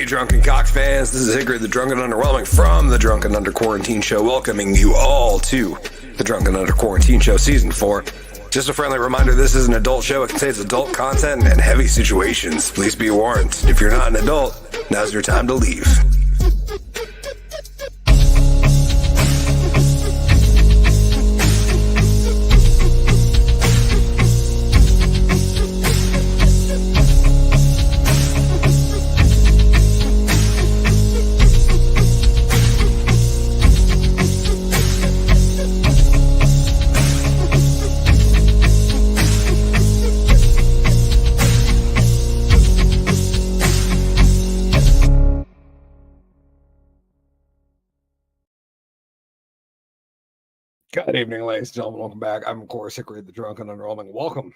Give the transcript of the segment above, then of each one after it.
drunken cock fans. This is Hickory, the Drunken Underwhelming from the Drunken Under Quarantine Show, welcoming you all to the Drunken Under Quarantine Show Season 4. Just a friendly reminder, this is an adult show. It contains adult content and heavy situations. Please be warned. If you're not an adult, now's your time to leave. Good evening, ladies and gentlemen. Welcome back. I'm, of course, Hickory, the Drunken Underwhelming. Welcome to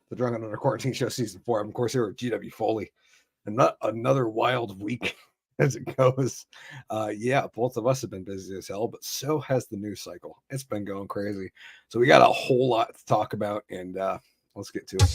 the Drunken Under Quarantine Show Season 4. I'm, of course, here with GW Foley. And not another wild week as it goes. Yeah, both of us have been busy as hell, but so has the news cycle. It's been going crazy. So we got a whole lot to talk about, and let's get to it.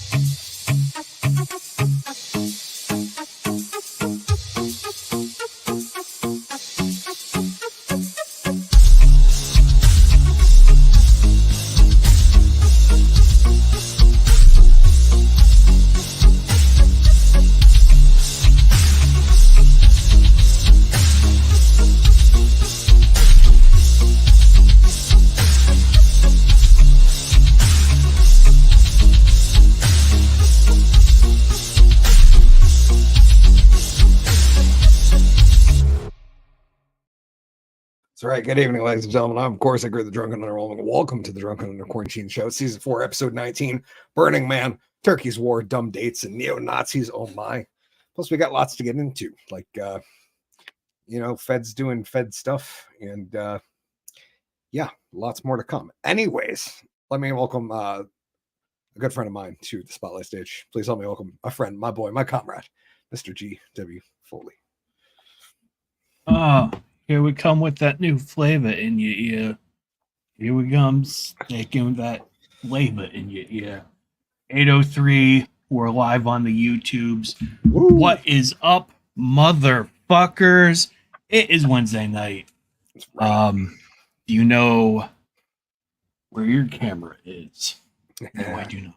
That's right. Good evening, ladies and gentlemen. I'm, of course, Hickory, the Drunken Underwhelming. Welcome to the Drunken Under Quarantine Show, Season 4, Episode 19, Burning Man, Turkey's War, Dumb Dates, and Neo-Nazis. Oh, my. Plus, we got lots to get into, like, Fed's doing Fed stuff, and, yeah, lots more to come. Anyways, let me welcome a good friend of mine to the Spotlight stage. Please help me welcome a friend, my boy, my comrade, Mr. G.W. Foley. Here we come with that new flavor in your ear. Here we come sticking that flavor in your ear. 8:03, we're live on the YouTubes. Woo. What is up, motherfuckers? It is Wednesday night. Right. Do you know where your camera is? No, I do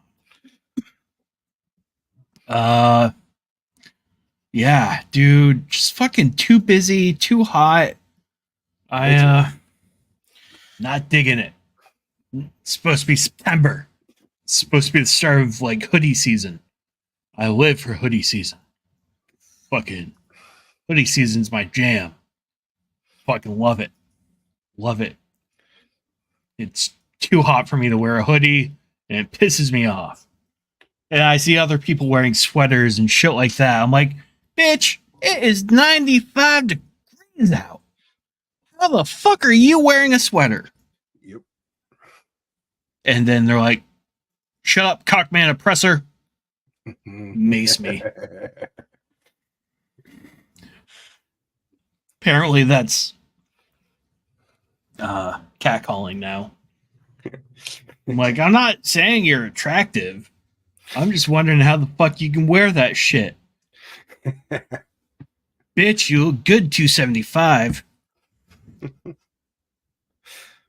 not. Yeah, dude, just fucking too busy, too hot. Not digging it. It's supposed to be September. It's supposed to be the start of, like, hoodie season. I live for hoodie season. Fucking hoodie season's my jam. Fucking love it. Love it. It's too hot for me to wear a hoodie, and it pisses me off. And I see other people wearing sweaters and shit like that. I'm like, bitch, it is 95 degrees out. How the fuck are you wearing a sweater? Yep. And then they're like, shut up, cockman oppressor. Mace me. Apparently that's catcalling now. I'm like, I'm not saying you're attractive. I'm just wondering how the fuck you can wear that shit. Bitch, you look good 275. I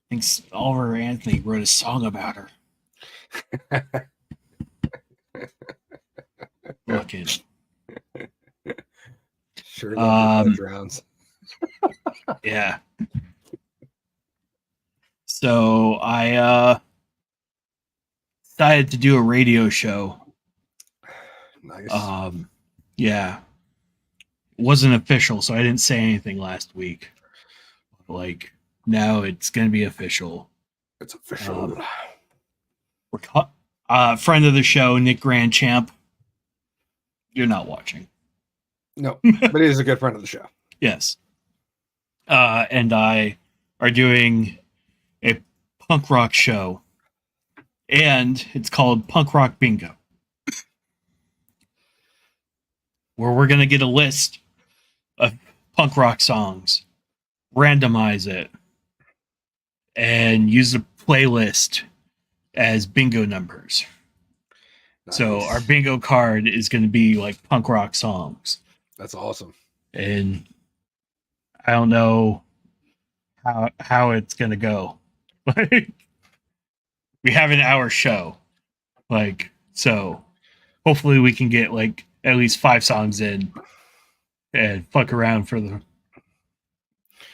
think Oliver Anthony wrote a song about her. Looking. Sure enough, drowns. Yeah. So I decided to do a radio show. Nice. Yeah. It wasn't official, so I didn't say anything last week. Like, now it's going to be official. It's official. Friend of the show, Nick Grandchamp. You're not watching. No, but he's a good friend of the show. Yes. And I are doing a punk rock show. And it's called Punk Rock Bingo. Where we're going to get a list of punk rock songs, randomize it, and use the playlist as bingo numbers. Nice. So our bingo card is going to be like punk rock songs. That's awesome. and I don't know how it's gonna go. Like, we have an hour show, like, so hopefully we can get like at least 5 songs in and fuck around for the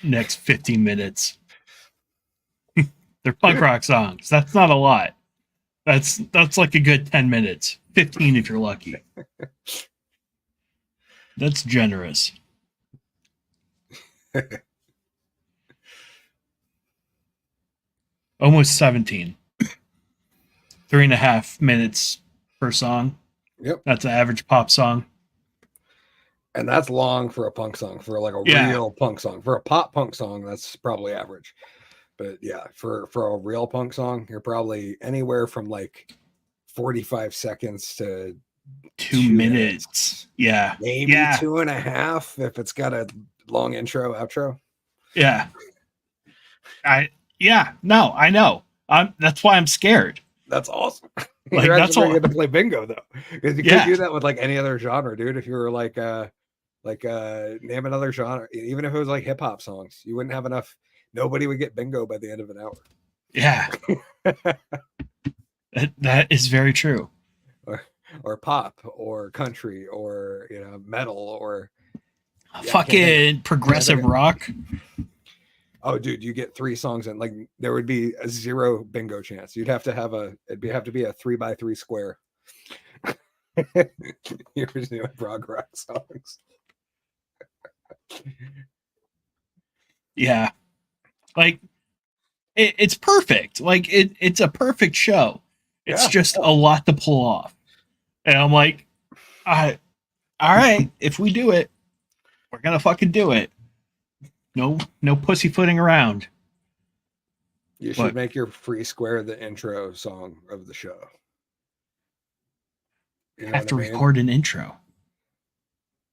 next 15 minutes. They're punk rock songs. That's not a lot. That's like a good 10 minutes. 15 if you're lucky. That's generous. Almost 17. 3.5 minutes per song. Yep. That's an average pop song. And that's long for a punk song, for like a real punk song. For a pop punk song, that's probably average. But yeah, for a real punk song, you're probably anywhere from like 45 seconds to 2 minutes. Yeah. Maybe 2.5 if it's got a long intro, outro. Yeah. I know. That's why I'm scared. That's awesome. Like, You're that's actually all. going to play bingo though, because you can't do that with like any other genre, dude. If you were like name another genre, even if it was like hip hop songs, you wouldn't have enough. Nobody would get bingo by the end of an hour. Yeah. that is very true. Or pop or country or metal or fucking progressive rock. Oh, dude, you get 3 songs and like there would be a 0 bingo chance. You'd have to have have to be a 3x3 square. You're just doing prog rock songs. Yeah, like it's perfect. Like it's a perfect show. It's just a lot to pull off, and I'm like, all right, if we do it, we're gonna fucking do it. No pussyfooting around. You should make your free square the intro song of the show. You have to record an intro.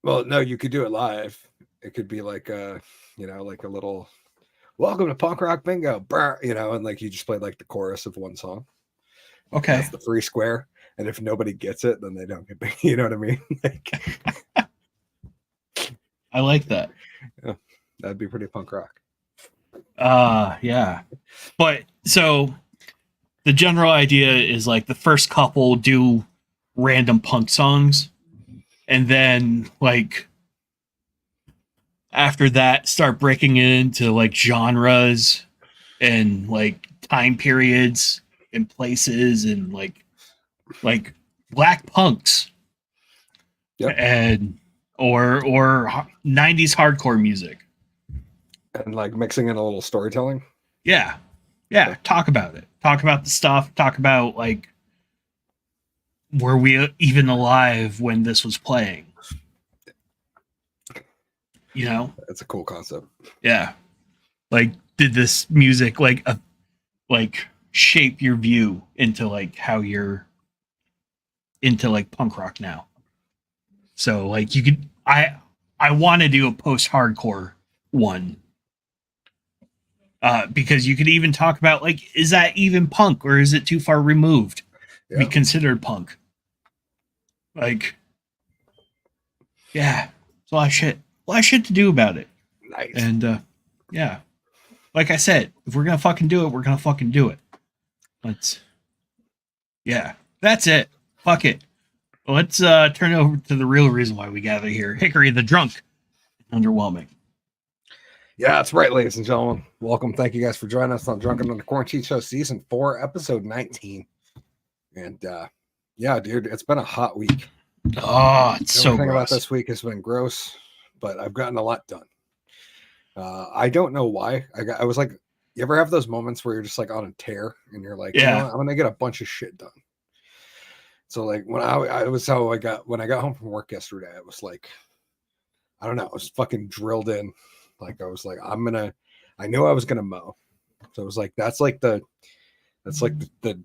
Well, no, you could do it live. It could be like like a little welcome to punk rock bingo, and like you just play like the chorus of one song. Okay. That's the free square. And if nobody gets it, then they don't get bingo. You know what I mean? I like that. Yeah, that'd be pretty punk rock. Yeah. But so the general idea is like the first couple do random punk songs, and then like after that start breaking into like genres and like time periods and places and like black punks. Yep. And or 90s hardcore music. And like mixing in a little storytelling. Yeah. Talk about it. Talk about the stuff. Talk about like, were we even alive when this was playing? That's a cool concept. Yeah. Like, did this music like shape your view into like how you're into like punk rock now? So like you could, I want to do a post-hardcore one. Because you could even talk about like, is that even punk or is it too far removed to be considered punk? Like, yeah, it's a lot of shit to do about it. Nice. And yeah, like I said, if we're gonna fucking do it, we're gonna fucking do it. That's it. Fuck it. Let's turn over to the real reason why we gather here. Hickory the drunk. Underwhelming. Yeah, that's right, ladies and gentlemen. Welcome. Thank you guys for joining us on Drunken Under Quarantine Show Season 4, Episode 19. And yeah, dude, it's been a hot week. Oh, it's so Everything gross. about this week has been gross, but I've gotten a lot done. I don't know why. I was like, you ever have those moments where you're just like on a tear and you're like, I'm gonna get a bunch of shit done. So like when when I got home from work yesterday, I was like, I don't know, I was fucking drilled in. Like I was like, I knew I was gonna mow. So it was like that's like the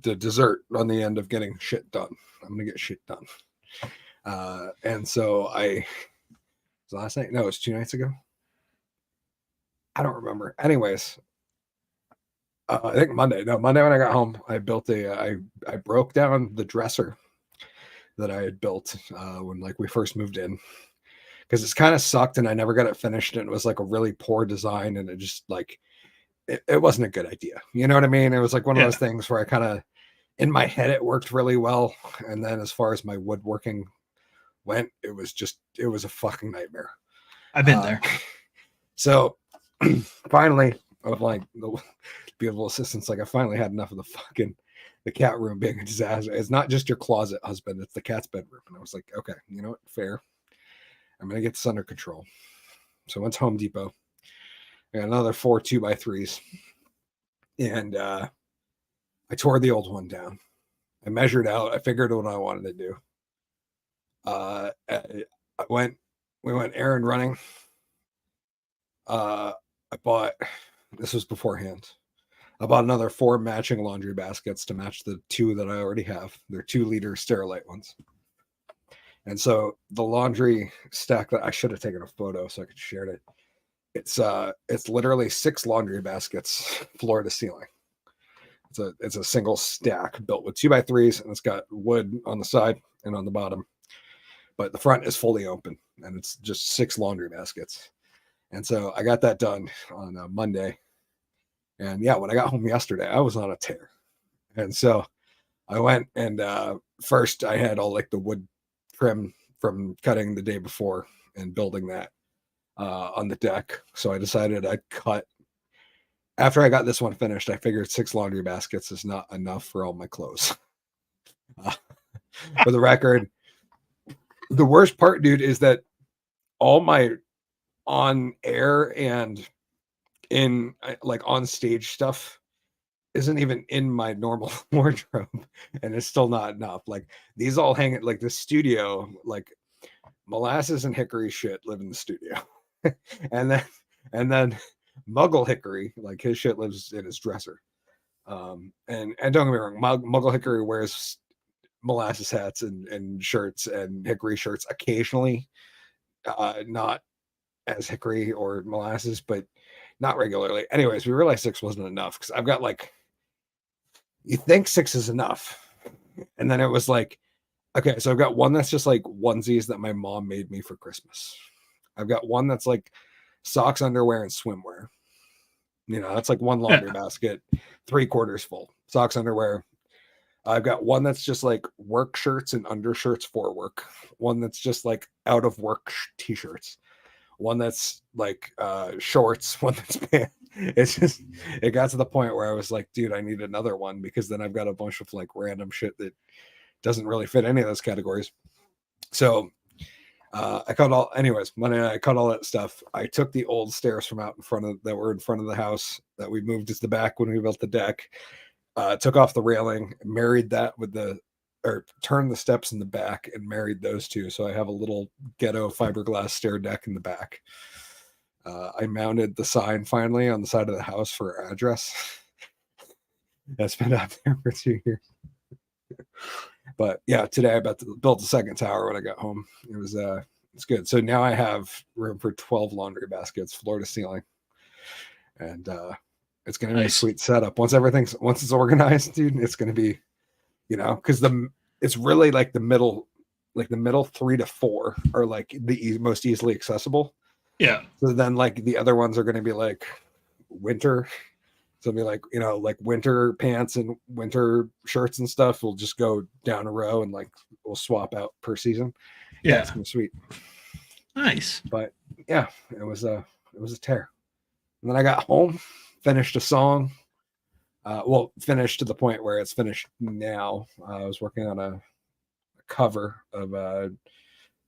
dessert on the end of getting shit done. I'm gonna get shit done. And so was last night? No, it was 2 nights ago. I don't remember. Anyways, I think Monday. No, Monday when I got home, I built I broke down the dresser that I had built when like we first moved in, because it's kind of sucked and I never got it finished, and it was like a really poor design, and it just like it wasn't a good idea. You know what I mean? It was like one of those things where I kind of in my head it worked really well, and then as far as my woodworking went, it was a fucking nightmare. I've been there. So finally, of like the beautiful assistants, like I finally had enough of the cat room being a disaster. It's not just your closet, husband, it's the cat's bedroom. And I was like, okay, you know what? Fair. I'm gonna get this under control. So I went to Home Depot. I got another 4 2x3s. And I tore the old one down. I measured out, I figured what I wanted to do. We went errand running. I bought, this was beforehand. I bought another 4 matching laundry baskets to match the 2 that I already have. They're 2-liter Sterilite ones. And so the laundry stack that I should have taken a photo so I could share it. It's literally 6 laundry baskets, floor to ceiling. It's a single stack built with 2x3s, and it's got wood on the side and on the bottom. But the front is fully open, and it's just 6 laundry baskets. And so I got that done on Monday. And yeah, when I got home yesterday, I was on a tear. And so I went and first I had all like the wood trim from cutting the day before and building that on the deck. So I decided I'd cut. After I got this one finished, I figured 6 laundry baskets is not enough for all my clothes. For the record, the worst part, dude, is that all my on air and in like on stage stuff isn't even in my normal wardrobe, and it's still not enough. Like these all hang at like the studio, like Molasses and Hickory shit live in the studio. and then Muggle Hickory, like his shit lives in his dresser. And don't get me wrong, Muggle Hickory wears Molasses hats and shirts and Hickory shirts occasionally, not as Hickory or Molasses, but not regularly. Anyways, we realized 6 wasn't enough because I've got like, you think 6 is enough, and then it was like, okay, so I've got one that's just like onesies that my mom made me for Christmas. I've got one that's like socks, underwear, and swimwear. You know, that's like one laundry basket, 3/4 full. Socks, underwear. I've got one that's just like work shirts and undershirts for work. One that's just like out of work t-shirts. One that's like shorts. One that's pants. It's just, it got to the point where I was like, dude, I need another one, because then I've got a bunch of like random shit that doesn't really fit any of those categories. So I cut all, anyways, Monday night, I cut all that stuff. I took the old stairs from out in front of, that were in front of the house that we moved as the back when we built the deck. Took off the railing, married that with or turned the steps in the back and married those two. So I have a little ghetto fiberglass stair deck in the back. I mounted the sign finally on the side of the house for our address. That's been out there for 2 years. But yeah, today I built the second tower when I got home. It was it's good. So now I have room for 12 laundry baskets, floor to ceiling. And it's gonna be a sweet setup. Once it's organized, dude, it's gonna be, you know, because it's really like the middle 3 to 4 are like the most easily accessible. Yeah. So then like the other ones are gonna be like winter. So it'll be like, you know, like winter pants and winter shirts and stuff will just go down a row, and like we'll swap out per season. Yeah, it's gonna be sweet. Nice. But yeah, it was a tear. And then I got home, finished a song. Finished to the point where it's finished now. I was working on a cover of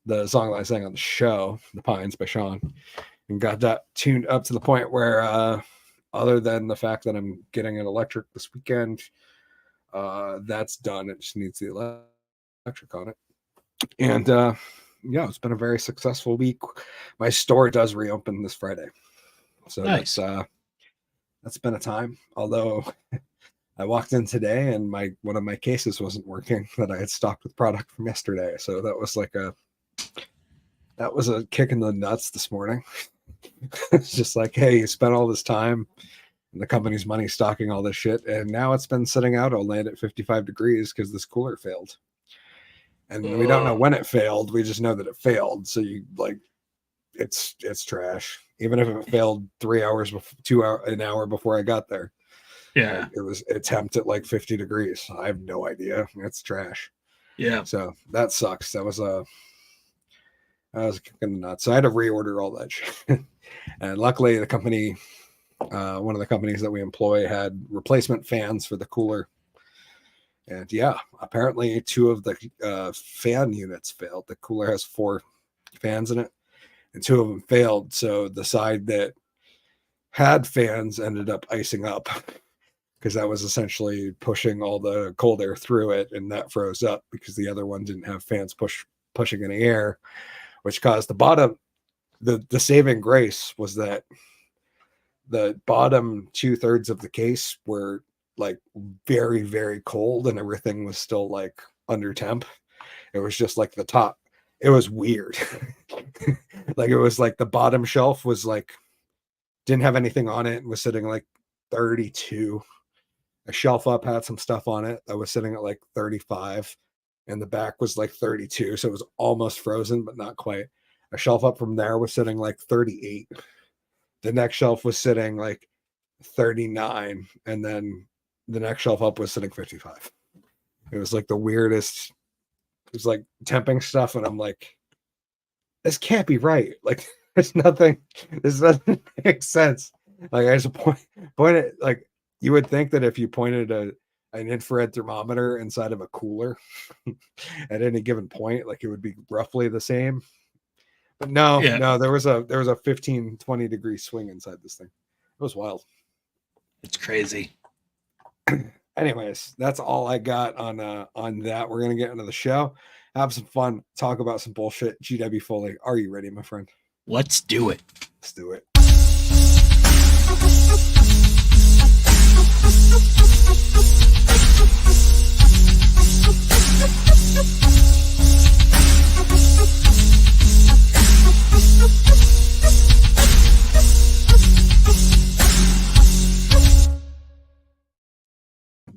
the song that I sang on the show, The Pines by Sean, and got that tuned up to the point where other than the fact that I'm getting an electric this weekend, that's done. It just needs the electric on it. And yeah, it's been a very successful week. My store does reopen this Friday. So nice. That's been a time. Although I walked in today and one of my cases wasn't working that I had stocked with product from yesterday. So that was a kick in the nuts this morning. It's just like, hey, you spent all this time and the company's money stocking all this shit, and now it's been sitting out all night at 55 degrees because this cooler failed. And we don't know when it failed. We just know that it failed. So you like, it's trash. Even if it failed 3 hours before, an hour before I got there. Yeah. It was attempt at like 50 degrees. I have no idea. It's trash. Yeah. So that sucks. That was kicking the nuts. So I had to reorder all that shit. And luckily the company, one of the companies that we employ, had replacement fans for the cooler. And yeah, apparently 2 of the fan units failed. The cooler has 4 fans in it, and 2 of them failed. So the side that had fans ended up icing up, because that was essentially pushing all the cold air through it, and that froze up because the other one didn't have fans pushing any air, which caused the bottom. The saving grace was that the bottom 2/3 of the case were like very, very cold, and everything was still like under temp. It was just like the top. It was weird. Like it was like the bottom shelf was like didn't have anything on it and was sitting like 32. A shelf up had some stuff on it that was sitting at like 35, and the back was like 32, so it was almost frozen but not quite. A shelf up from there was sitting like 38. The next shelf was sitting like 39, and then the next shelf up was sitting 55. It was like the weirdest. It was like temping stuff, and I'm like, this can't be right. Like there's nothing that makes sense. Like I just point it, like you would think that if you pointed an infrared thermometer inside of a cooler at any given point, like it would be roughly the same. But no, there was a 15-20 degree swing inside this thing. It was wild. It's crazy. Anyways, that's all I got on that. We're gonna get into the show, have some fun, talk about some bullshit. GW Foley, are you ready, my friend? Let's do it. Let's do it.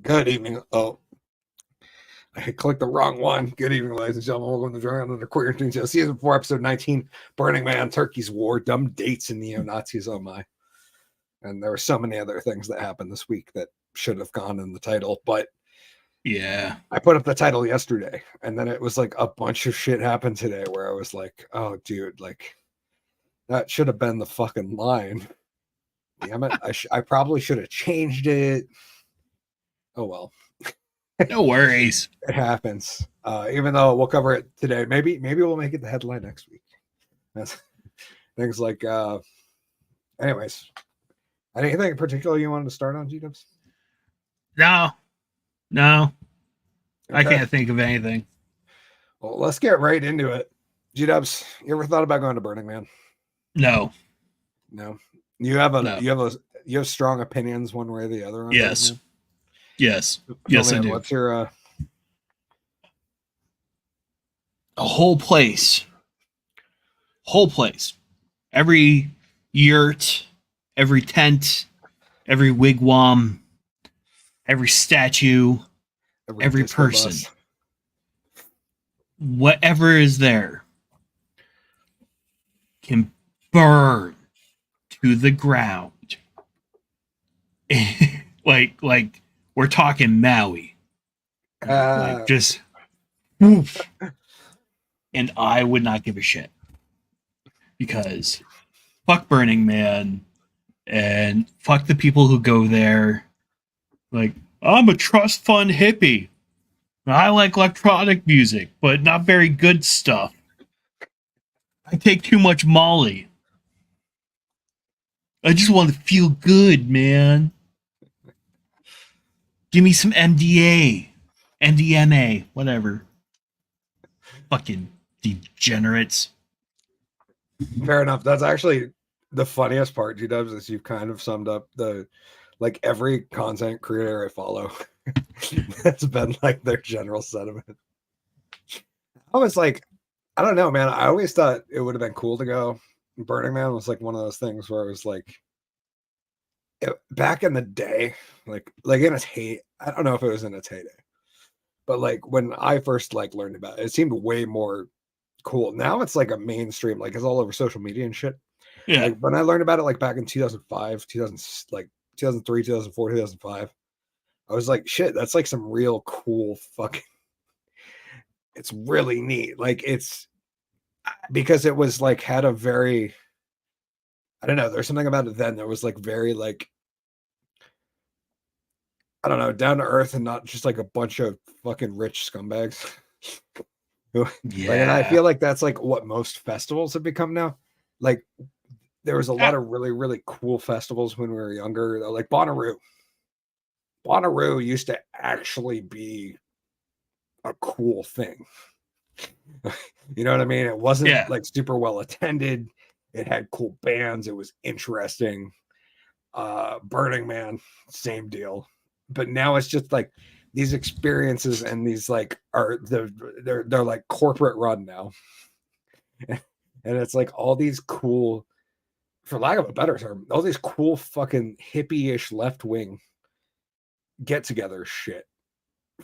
Good evening. Oh, I clicked the wrong one. Good evening, ladies and gentlemen. Welcome to Drunk on the Quarantine Show, Season 4, Episode 19, Burning Man, Turkey's War, Dumb Dates, and Neo-Nazis. Oh my. And there were so many other things that happened this week that should have gone in the title, but yeah, I put up the title yesterday, and then it was like a bunch of shit happened today where I was like, oh, dude, like that should have been the fucking line. Damn it. I probably should have changed it. Oh, well. No worries. It happens. Even though we'll cover it today, maybe we'll make it the headline next week. That's things like, anyways, anything in particular you wanted to start on, G-Dubs? No. Okay. I can't think of anything. Well, let's get right into it. G-Dubs, you ever thought about going to Burning Man? No. You have strong opinions one way or the other on Yes. Burning Man? Yes. Yes, I do. What's your a whole place. Every yurt, every tent, every wigwam, every statue, every person, bus. whatever is there can burn to the ground. like we're talking Maui. Like just woof. And I would not give a shit. Because fuck Burning Man and fuck the people who go there. Like, I'm a trust fund hippie. I like electronic music, but not very good stuff. I take too much Molly. I just want to feel good, man. Give me some MDA, MDMA, whatever. Fucking degenerates. Fair enough. That's actually the funniest part, G-Dubs, is you've kind of summed up every content creator I follow. That's been like their general sentiment. I was like, I don't know, man. I always thought it would have been cool to go. Burning Man was like one of those things where it was like, back in the day, like in its heyday, I don't know if it was in its heyday, but like when I first like learned about it, it seemed way more cool. Now it's like a mainstream, like it's all over social media and shit. Yeah. Like when I learned about it, like back in 2005, 2000, like 2003, 2004, 2005, I was like, shit, that's like some real cool fucking. It's really neat. Like it's because it was like had a very, I don't know. There's something about it then that was like very like, I don't know, down to earth and not just like a bunch of fucking rich scumbags. Like, and I Yeah. feel like that's like what most festivals have become now. Like there was a lot of really, really cool festivals when we were younger. Like Bonnaroo. Bonnaroo used to actually be a cool thing. You know what I mean? It wasn't Yeah. like super well attended. It had cool bands. It was interesting. Burning Man, same deal. But now it's just like these experiences and these like they're like corporate run now. And it's like all these cool, for lack of a better term, all these cool fucking hippie-ish left wing get together shit.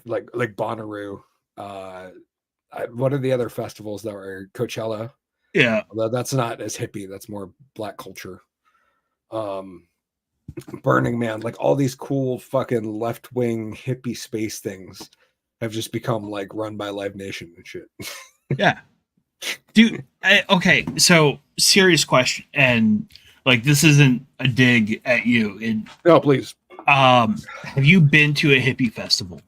Like Bonnaroo. What are the other festivals that are Coachella? Yeah. Although that's not as hippie, that's more black culture. Burning Man, like all these cool fucking left wing hippie space things have just become like run by Live Nation and shit. Yeah. Dude, okay, so serious question, and like this isn't a dig at you. No, please. Have you been to a hippie festival?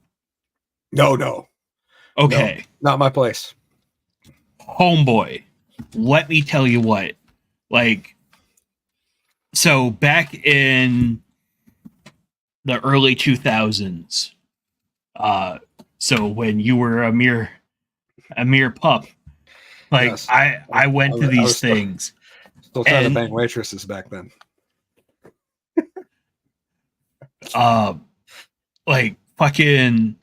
No. Okay. No, not my place. Homeboy, let me tell you what. Like, so back in the early 2000s, so when you were a mere pup, like Yes. I went to I these was things. Still trying to bang waitresses back then. Like fucking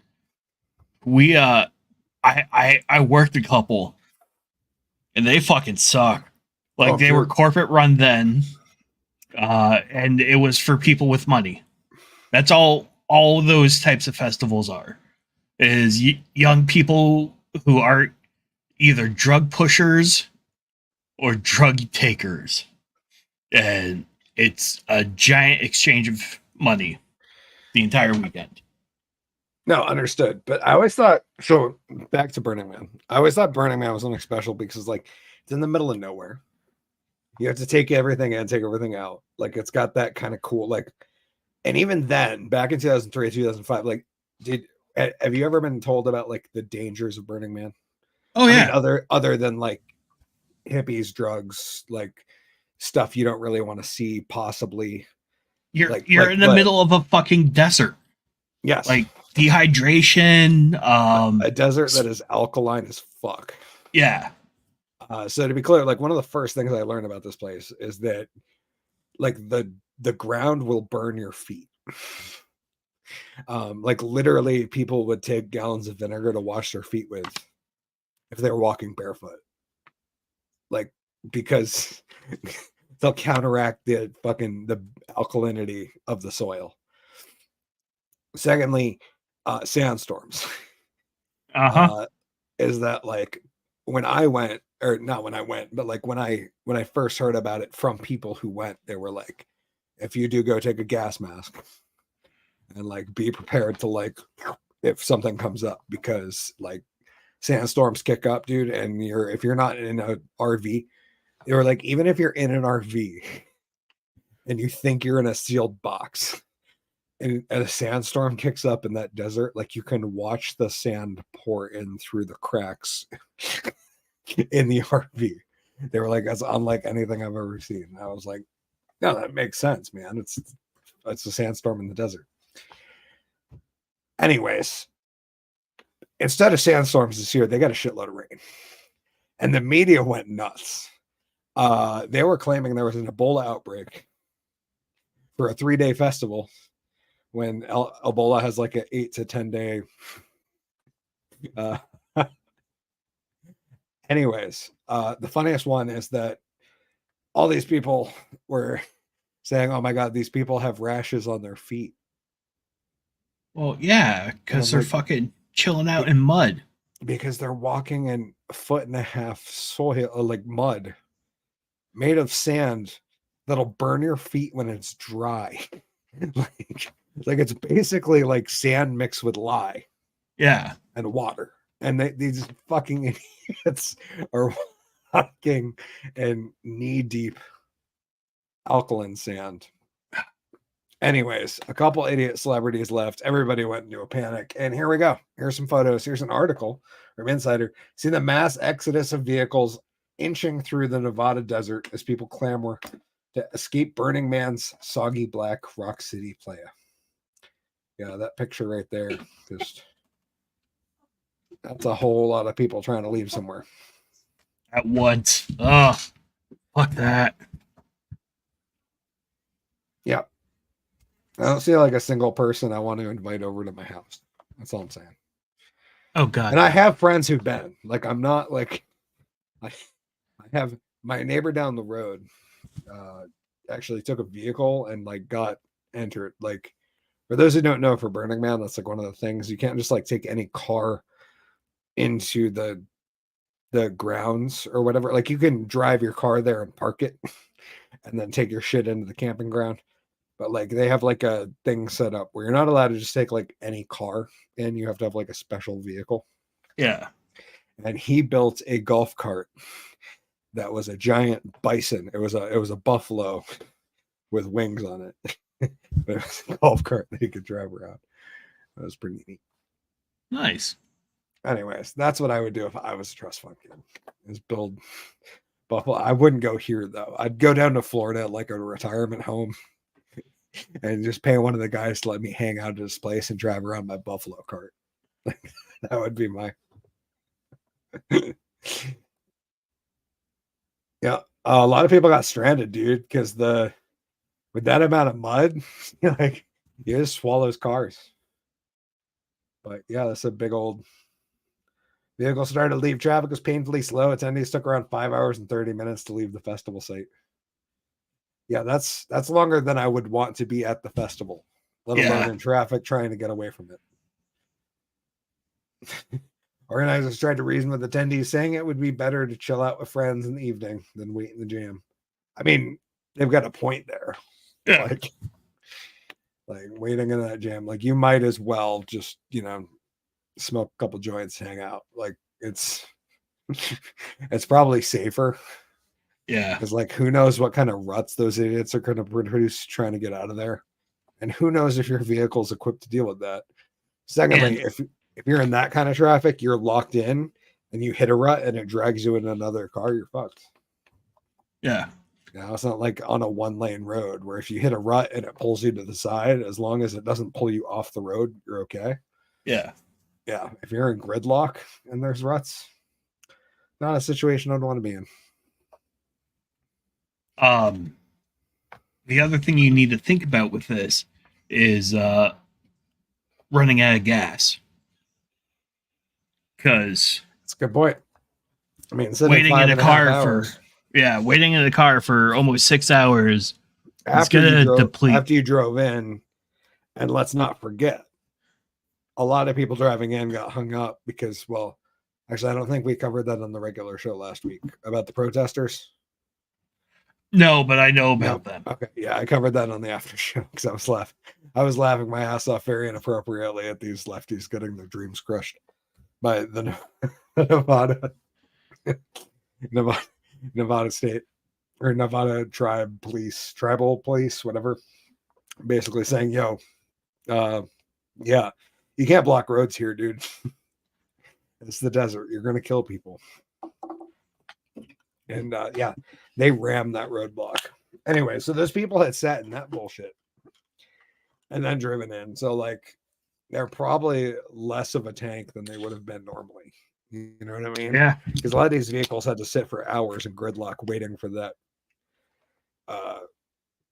I worked a couple and they fucking suck. Like they were corporate run then. And it was for people with money. That's all those types of festivals are. Is young people who are either drug pushers or drug takers. And it's a giant exchange of money the entire weekend. No, understood. But I always thought, so back to Burning Man. I always thought Burning Man was something special because like it's in the middle of nowhere. You have to take everything in, take everything out. Like it's got that kind of cool, like, and even then, back in 2003, 2005, like, have you ever been told about like the dangers of Burning Man? Oh yeah. I mean, other than like hippies, drugs, like stuff you don't really want to see, possibly. You're in the middle of a fucking desert. Yes. Like dehydration. A desert that is alkaline as fuck. Yeah. So to be clear, like one of the first things I learned about this place is that like the ground will burn your feet. Like literally people would take gallons of vinegar to wash their feet with if they were walking barefoot. Like because they'll counteract the alkalinity of the soil. Secondly, sandstorms. Is that like when I went, or not when I went, but like when I first heard about it from people who went, they were like, if you do go take a gas mask and like be prepared to like if something comes up, because like sandstorms kick up, dude, and if you're not in a RV, they were like, even if you're in an RV and you think you're in a sealed box and a sandstorm kicks up in that desert, like you can watch the sand pour in through the cracks in the RV. They were like, that's unlike anything I've ever seen. I was like, no, that makes sense, man. It's a sandstorm in the desert. Anyways, instead of sandstorms this year, they got a shitload of rain. And the media went nuts. They were claiming there was an Ebola outbreak for a 3-day festival when Ebola has like an 8 to 10 day. Anyways, the funniest one is that all these people were saying, oh my God, these people have rashes on their feet. Well, yeah, because they're like, fucking chilling out in mud. because they're walking in 1.5 foot soil, like mud, made of sand that'll burn your feet when it's dry. like, like it's basically like sand mixed with lye Yeah. and water. And these fucking idiots are walking in knee deep alkaline sand. Anyways, a couple idiot celebrities left. Everybody went into a panic. And here we go. Here's some photos. Here's an article from Insider. See the mass exodus of vehicles inching through the Nevada desert as people clamor to escape Burning Man's soggy black Rock City playa. Yeah, that picture right there. Just that's a whole lot of people trying to leave somewhere. At once. Oh, fuck that. Yeah. I don't see like a single person I want to invite over to my house. That's all I'm saying. Oh God. And I have friends who've been like, I'm not like, I have my neighbor down the road actually took a vehicle and like got entered. Like, for those who don't know, for Burning Man, that's like one of the things you can't just like take any car into the grounds or whatever. Like you can drive your car there and park it and then take your shit into the camping ground. But like they have like a thing set up where you're not allowed to just take like any car and you have to have like a special vehicle. Yeah. And he built a golf cart that was a giant bison. It was a buffalo with wings on it. But it was a golf cart that he could drive around. That was pretty neat. Nice. Anyways, that's what I would do if I was a trust fund kid. Is build buffalo. I wouldn't go here though. I'd go down to Florida, like a retirement home, and just pay one of the guys to let me hang out at his place and drive around my buffalo cart. That would be my. Yeah, a lot of people got stranded, dude, because with that amount of mud, like you just swallows cars. But yeah, that's a big old vehicle started to leave. Traffic was painfully slow. Attendees took around 5 hours and 30 minutes to leave the festival site. Yeah, that's longer than I would want to be at the festival, let alone in traffic trying to get away from it. Organizers tried to reason with attendees, saying it would be better to chill out with friends in the evening than wait in the jam. I mean, they've got a point there. Yeah. Like waiting in that jam, like you might as well just, smoke a couple joints, hang out. Like it's probably safer. Yeah. Because like who knows what kind of ruts those idiots are going to produce trying to get out of there. And who knows if your vehicle's equipped to deal with that. Secondly, if you're in that kind of traffic, you're locked in and you hit a rut and it drags you in another car, you're fucked. Yeah. It's not like on a 1-lane road where if you hit a rut and it pulls you to the side, as long as it doesn't pull you off the road, you're okay. Yeah. Yeah. If you're in gridlock and there's ruts, not a situation I'd want to be in. The other thing you need to think about with this is running out of gas. Because it's a good point. I mean, waiting in a car waiting in the car for almost 6 hours after you drove in, and let's not forget, a lot of people driving in got hung up because, well, actually, I don't think we covered that on the regular show last week about the protesters. No, but I know about them. Okay, yeah, I covered that on the after show because I was laughing my ass off very inappropriately at these lefties getting their dreams crushed by the Nevada state or Nevada tribal police, whatever, basically saying, yo, yeah, you can't block roads here, dude. It's the desert. You're going to kill people. And yeah, they rammed that roadblock. Anyway, so those people had sat in that bullshit and then driven in. So like, they're probably less of a tank than they would have been normally. You know what I mean? Yeah. Because a lot of these vehicles had to sit for hours in gridlock waiting for that.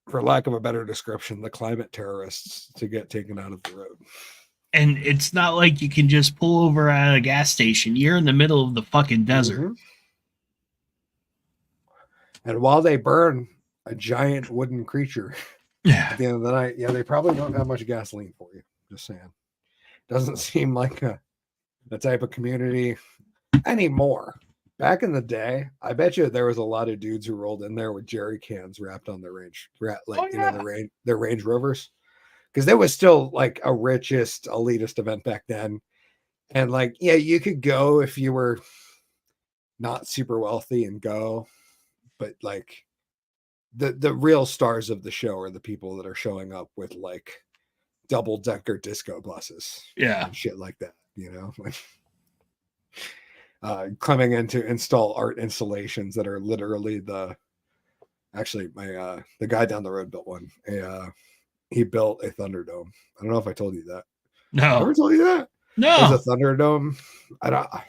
For lack of a better description, the climate terrorists to get taken out of the road. And it's not like you can just pull over at a gas station. You're in the middle of the fucking desert. Mm-hmm. And while they burn a giant wooden creature at the end of the night, yeah, they probably don't have much gasoline for you. Just saying. Doesn't seem like a the type of community anymore. Back in the day, I bet you there was a lot of dudes who rolled in there with jerry cans wrapped on their their Range Rovers, because there was still like a richest elitist event back then. And like, yeah, you could go if you were not super wealthy and go, but like the real stars of the show are the people that are showing up with like double decker disco buses, and shit like that, coming in to install art installations that are literally actually my the guy down the road built one. He built a Thunderdome. I don't know if I told you that. No. Ever told you that? No. There's a Thunderdome. I'll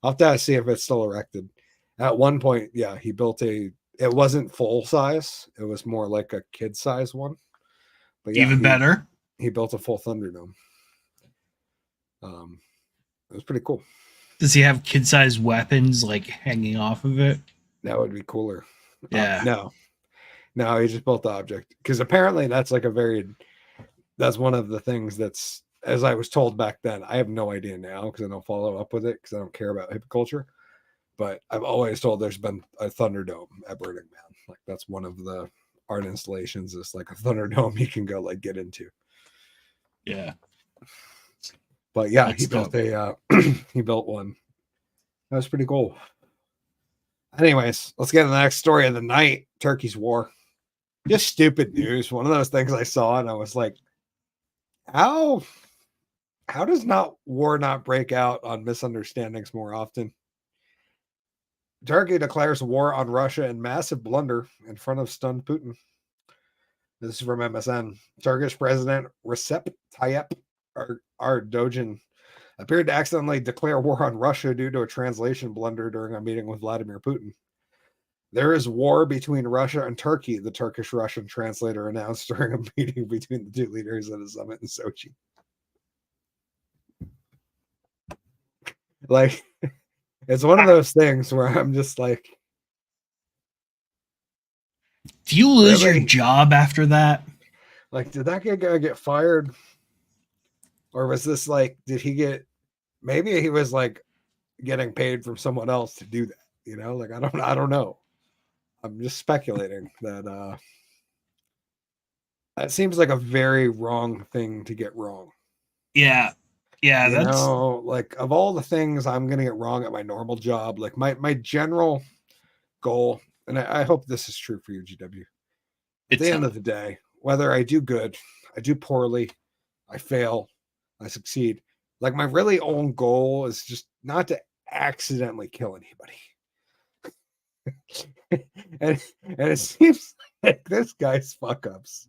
have to see if it's still erected. At one point, yeah, he built it wasn't full size. It was more like a kid size one. But yeah, even better. He built a full Thunderdome. It was pretty cool. Does he have kid-sized weapons like hanging off of it? That would be cooler. Yeah. No, he just built the object, because apparently that's like that's one of the things that's, as I was told back then. I have no idea now because I don't follow up with it because I don't care about hippie culture. But I've always told there's been a Thunderdome at Burning Man. Like that's one of the art installations. Is like a Thunderdome you can go like get into. Yeah. But yeah, he built he built one. That was pretty cool. Anyways, let's get to the next story of the night. Turkey's war. Just stupid news. One of those things I saw and I was like, how does war not break out on misunderstandings more often? Turkey declares war on Russia in massive blunder in front of stunned Putin. This is from MSN. Turkish President Recep Tayyip Erdogan appeared to accidentally declare war on Russia due to a translation blunder during a meeting with Vladimir Putin. There is war between Russia and Turkey, the Turkish-Russian translator announced during a meeting between the two leaders at a summit in Sochi. Like, it's one of those things where I'm just like, do you lose your job after that? Like, did that guy get fired? Or was this like, maybe he was like getting paid from someone else to do that, like, I don't know. I'm just speculating that that seems like a very wrong thing to get wrong. Yeah. That's like, of all the things I'm gonna get wrong at my normal job, like my general goal, and I hope this is true for you, GW. At the end of the day, whether I do good, I do poorly, I fail, I succeed, like my really own goal is just not to accidentally kill anybody. and it seems like this guy's fuck ups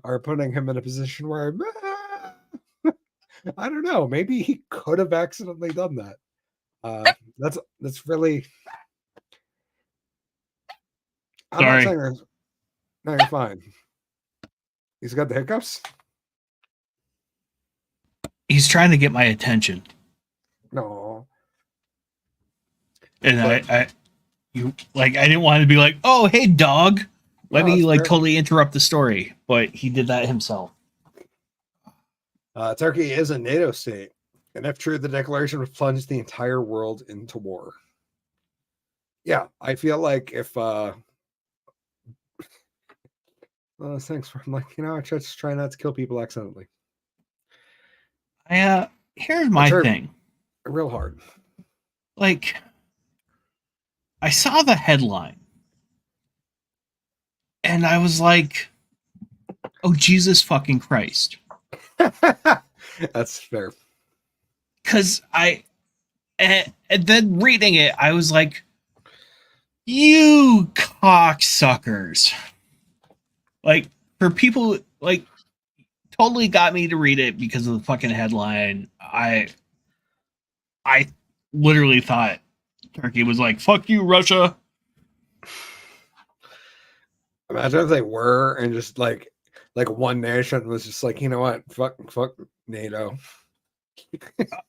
are putting him in a position where I don't know, maybe he could have accidentally done that. That's really, I'm sorry. not saying no, you're fine. He's got the hiccups. He's trying to get my attention. No. And I didn't want to be like, oh, hey, dog. Let me totally interrupt the story. But he did that himself. Turkey is a NATO state. And if true, the declaration would plunge the entire world into war. Yeah, I feel like if thanks for, I'm like, I just try not to kill people accidentally. Here's my thing. Real hard. Like, I saw the headline and I was like, oh, Jesus fucking Christ. That's fair. Because and then reading it, I was like, you cocksuckers. Like, for people, like, totally got me to read it because of the fucking headline. I literally thought Turkey was like, fuck you, Russia. Imagine if they were, and just like one nation was just like, you know what, fuck NATO.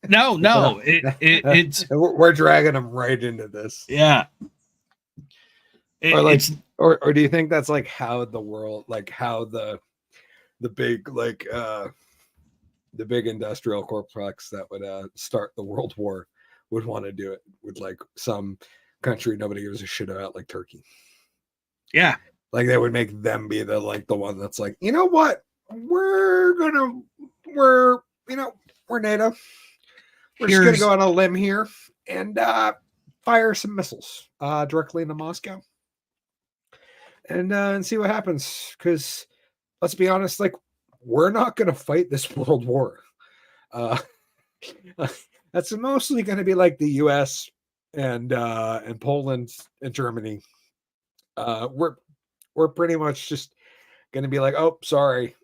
No, it's we're dragging them right into this. Yeah. Or do you think that's like how the world, like how the big like the big industrial complex that would start the World War would want to do it with like some country nobody gives a shit about, like Turkey. Yeah. Like they would make them be the one that's like, you know what? We're NATO. We're just gonna go on a limb here and fire some missiles directly into Moscow. And see what happens. Because let's be honest, like we're not gonna fight this world war. That's mostly gonna be like the US and Poland and Germany. We're pretty much just gonna be like, oh, sorry.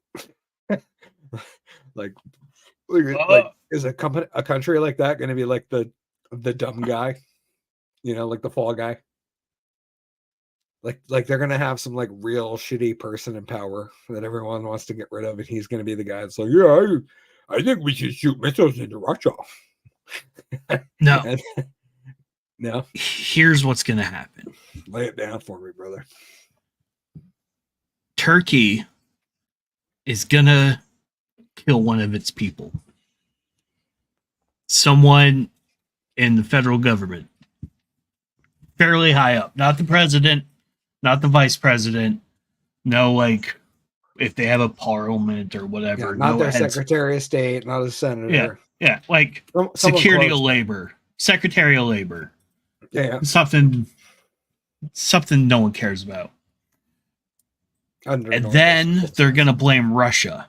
like is a country like that gonna be like the dumb guy, like the fall guy? Like they're gonna have some like real shitty person in power that everyone wants to get rid of, and he's gonna be the guy that's like, yeah, I think we should shoot missiles into Russia. No. No. Here's what's gonna happen. Lay it down for me, brother. Turkey is gonna kill one of its people. Someone in the federal government. Fairly high up. Not the president, not the vice president. No, like if they have a parliament or whatever. Yeah, not no their secretary of state, not a senator. Yeah, like security of labor. Secretary of labor. Yeah. Something no one cares about. And then they're gonna blame Russia.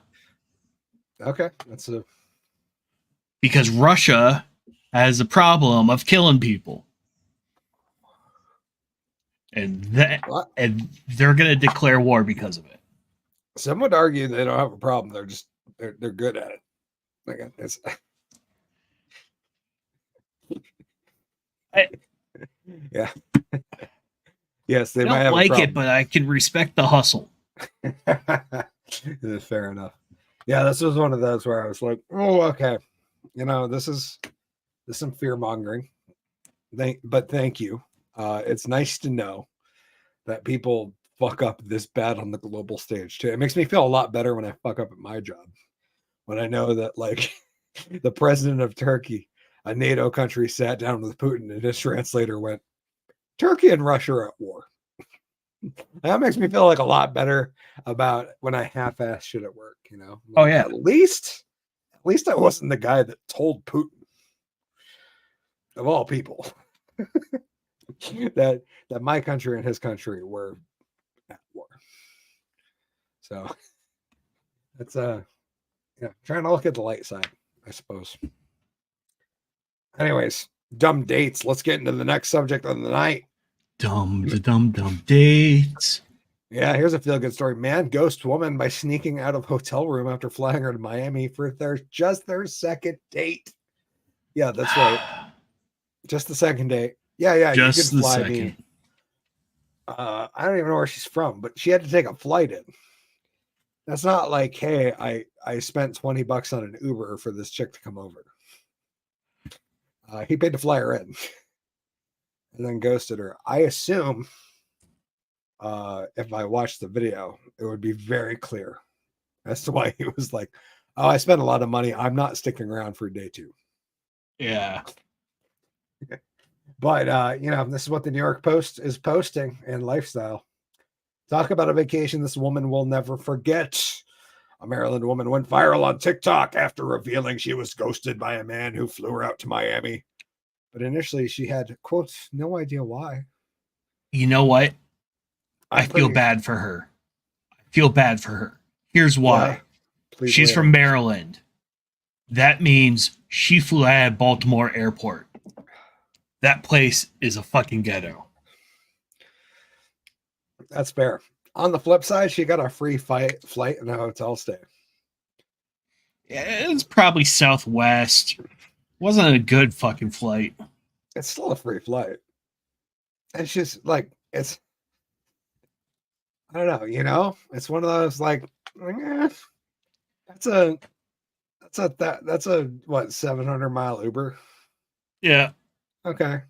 Okay, because Russia has a problem of killing people, and they're gonna declare war because of it. Some would argue they don't have a problem; they're good at it. Like it's. Yeah. Yes, they might have like a problem. it, but I can respect the hustle. Fair enough. Yeah, this was one of those where I was like, oh, okay. This is some fear mongering. But thank you. It's nice to know that people fuck up this bad on the global stage too. It makes me feel a lot better when I fuck up at my job. When I know that like the president of Turkey, a NATO country, sat down with Putin and his translator went, Turkey and Russia are at war. That makes me feel like a lot better about when I half-ass shit at work, Like, oh yeah. At least I wasn't the guy that told Putin, of all people, that my country and his country were at war. So that's trying to look at the light side, I suppose. Anyways, dumb dates. Let's get into the next subject of the night. Dumb dates. Yeah, here's a feel-good story. Man ghosts woman by sneaking out of hotel room after flying her to Miami for their second date. Yeah, that's right. Just the second date. Yeah, just you could fly the second. me. I don't even know where she's from, but she had to take a flight in. That's not like, hey, I spent $20 on an Uber for this chick to come over. He paid to fly her in. And then ghosted her. I assume if I watched the video, it would be very clear as to why he was like, oh, I spent a lot of money. I'm not sticking around for day 2. Yeah. But, this is what the New York Post is posting in lifestyle. Talk about a vacation this woman will never forget. A Maryland woman went viral on TikTok after revealing she was ghosted by a man who flew her out to Miami. But initially, she had, quote, no idea why. You know what? I feel bad for her. Here's why. Yeah, she's from Maryland. That means she flew out of Baltimore Airport. That place is a fucking ghetto. That's fair. On the flip side, she got a free flight and a hotel stay. Yeah, it was probably Southwest. Wasn't a good fucking flight. It's still a free flight. It's just like I don't know, it's one of those like that's a what, 700-mile Uber? Yeah. Okay.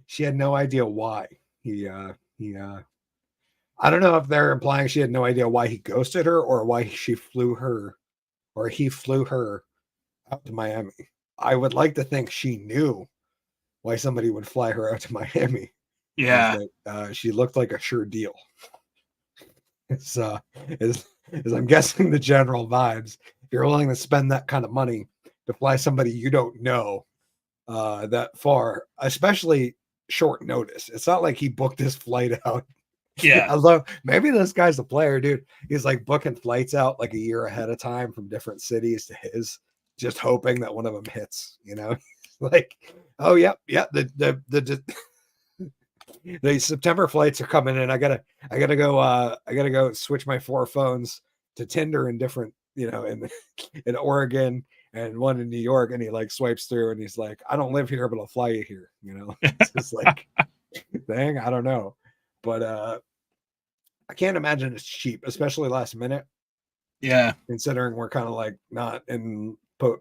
She had no idea why he I don't know if they're implying she had no idea why he ghosted her or why she flew her or he flew her out to Miami. I would like to think she knew why somebody would fly her out to Miami. Yeah. She looked like a sure deal. It's is I'm guessing the general vibes. If you're willing to spend that kind of money to fly somebody you don't know that far, especially short notice. It's not like he booked his flight out. Yeah. Although maybe this guy's a player, dude. He's like booking flights out like a year ahead of time from different cities to his, just hoping that one of them hits. Like, oh yep, the September flights are coming in. I gotta go switch my 4 phones to Tinder in different, in Oregon and one in New York. And he like swipes through and he's like, I don't live here, but I'll fly you here. It's just like, dang, I don't know. But I can't imagine it's cheap, especially last minute. Yeah. Considering we're kind of like not in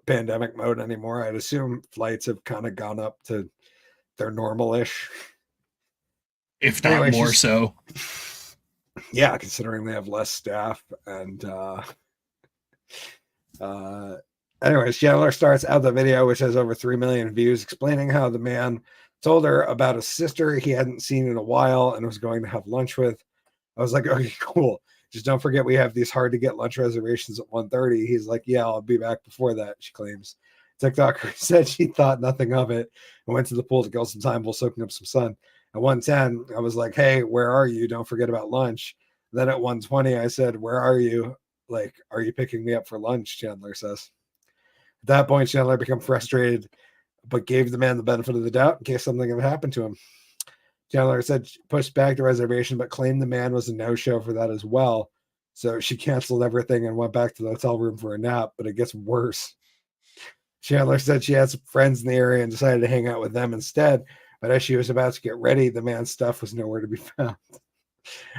pandemic mode anymore. I'd assume flights have kind of gone up to their normal-ish. If not more so. Yeah, considering they have less staff. And anyways, Chandler starts out the video, which has over 3 million views, explaining how the man told her about a sister he hadn't seen in a while and was going to have lunch with. I was like, okay, cool. Just don't forget we have these hard to get lunch reservations at 1:30. He's like, yeah, I'll be back before that, she claims. TikToker said she thought nothing of it and went to the pool to kill some time while soaking up some sun. At 1:10, I was like, hey, where are you? Don't forget about lunch. Then at 1:20, I said, where are you? Like, are you picking me up for lunch? Chandler says. At that point, Chandler became frustrated, but gave the man the benefit of the doubt in case something had happened to him. Chandler said she pushed back the reservation, but claimed the man was a no-show for that as well. So she canceled everything and went back to the hotel room for a nap, but it gets worse. Chandler said she had some friends in the area and decided to hang out with them instead. But as she was about to get ready, the man's stuff was nowhere to be found.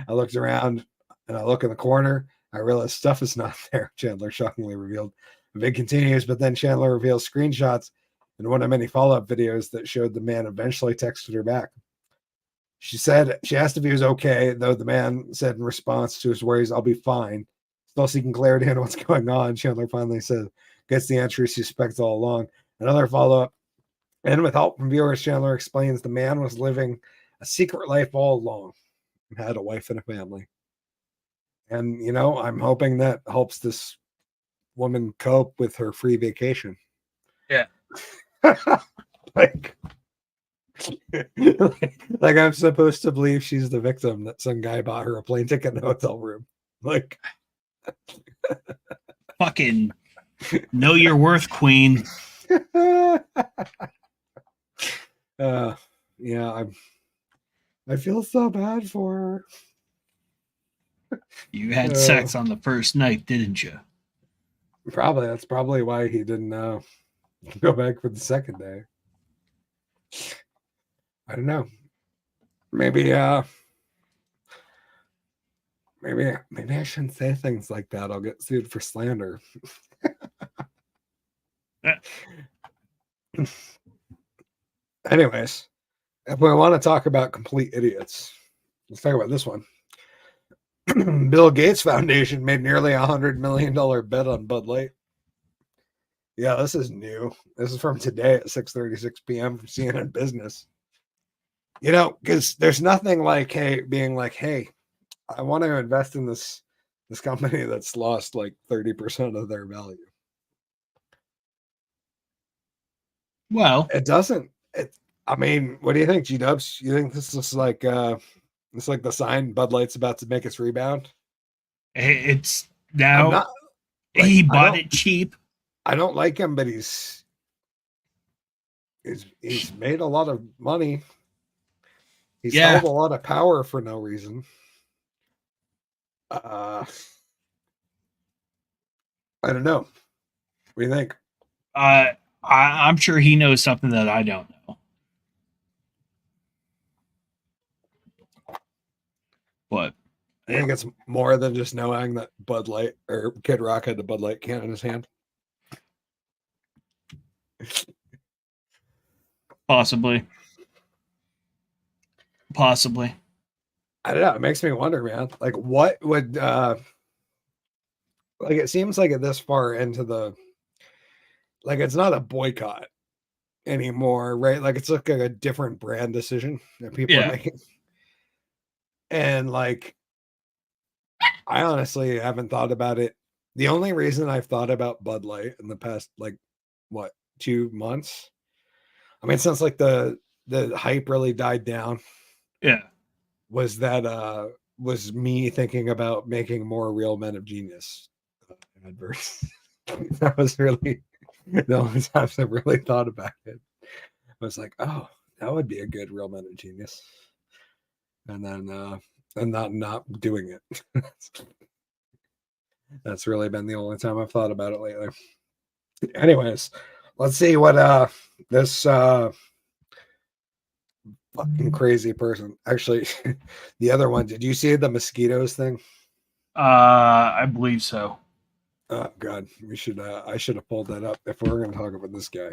I looked around and I look in the corner. I realized stuff is not there, Chandler shockingly revealed. The vid continues, but then Chandler reveals screenshots and one of many follow-up videos that showed the man eventually texted her back. She said she asked if he was okay, though the man said in response to his worries, I'll be fine. Still seeking clarity on what's going on, Chandler finally said, gets the answer she suspects all along. Another follow-up. And with help from viewers, Chandler explains the man was living a secret life all along and had a wife and a family. And, I'm hoping that helps this woman cope with her free vacation. Yeah. like I'm supposed to believe she's the victim that some guy bought her a plane ticket and a hotel room. Like, fucking know your worth, queen. Yeah, I feel so bad for her. You had sex on the first night, didn't you? Probably. That's probably why he didn't go back for the second day. I don't know. Maybe I shouldn't say things like that. I'll get sued for slander. Anyways, if we want to talk about complete idiots, let's talk about this one. Bill Gates Foundation made nearly $100 million bet on Bud Light. Yeah, this is new. This is from today at 6:36 p.m. from CNN Business. Because there's nothing like, being like, hey, I want to invest in this company that's lost like 30% of their value. Well, it doesn't. I mean, what do you think, G-Dubs? You think this is like it's like the sign Bud Light's about to make its rebound? It's now he bought it cheap. I don't like him, but he's made a lot of money. He's held a lot of power for no reason. I don't know. What do you think? I'm sure he knows something that I don't know. But I think it's more than just knowing that Bud Light or Kid Rock had the Bud Light can in his hand. Possibly. I don't know. It makes me wonder, man. Like, what would like? It seems like at this far into the like, it's not a boycott anymore, right? Like, it's like a different brand decision that people are Yeah. making, and like, I honestly haven't thought about it. The only reason I've thought about Bud Light in the past, like, what, 2 months? I mean, since like the hype really died down, Yeah. was that was me thinking about making more Real Men of Genius adverse. That was really the only times I really thought about it. I was like, oh, that would be a good Real Men of Genius. And then and not doing it. That's really been the only time I've thought about it lately. Anyways, let's see what this fucking crazy person. Actually, the other one, did you see the mosquitoes thing? I believe so. Oh god, we should I should have pulled that up if we were going to talk about this guy.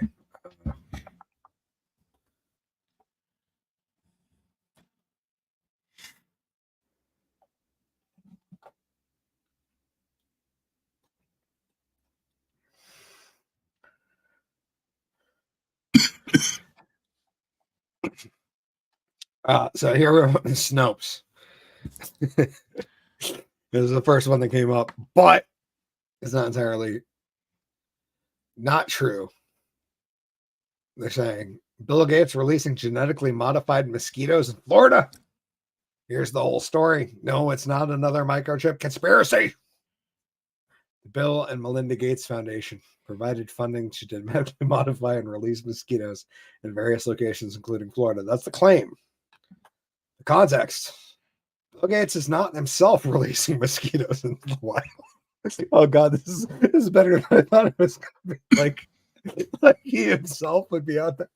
So here we're Snopes. This is the first one that came up, but it's not entirely not true. They're saying Bill Gates releasing genetically modified mosquitoes in Florida. Here's the whole story. No, it's not another microchip conspiracy. The Bill and Melinda Gates Foundation provided funding to genetically modify and release mosquitoes in various locations, including Florida. That's the claim. The context. Bill Gates is not himself releasing mosquitoes in the wild. Oh god, this is better than I thought it was gonna be. Like he himself would be out there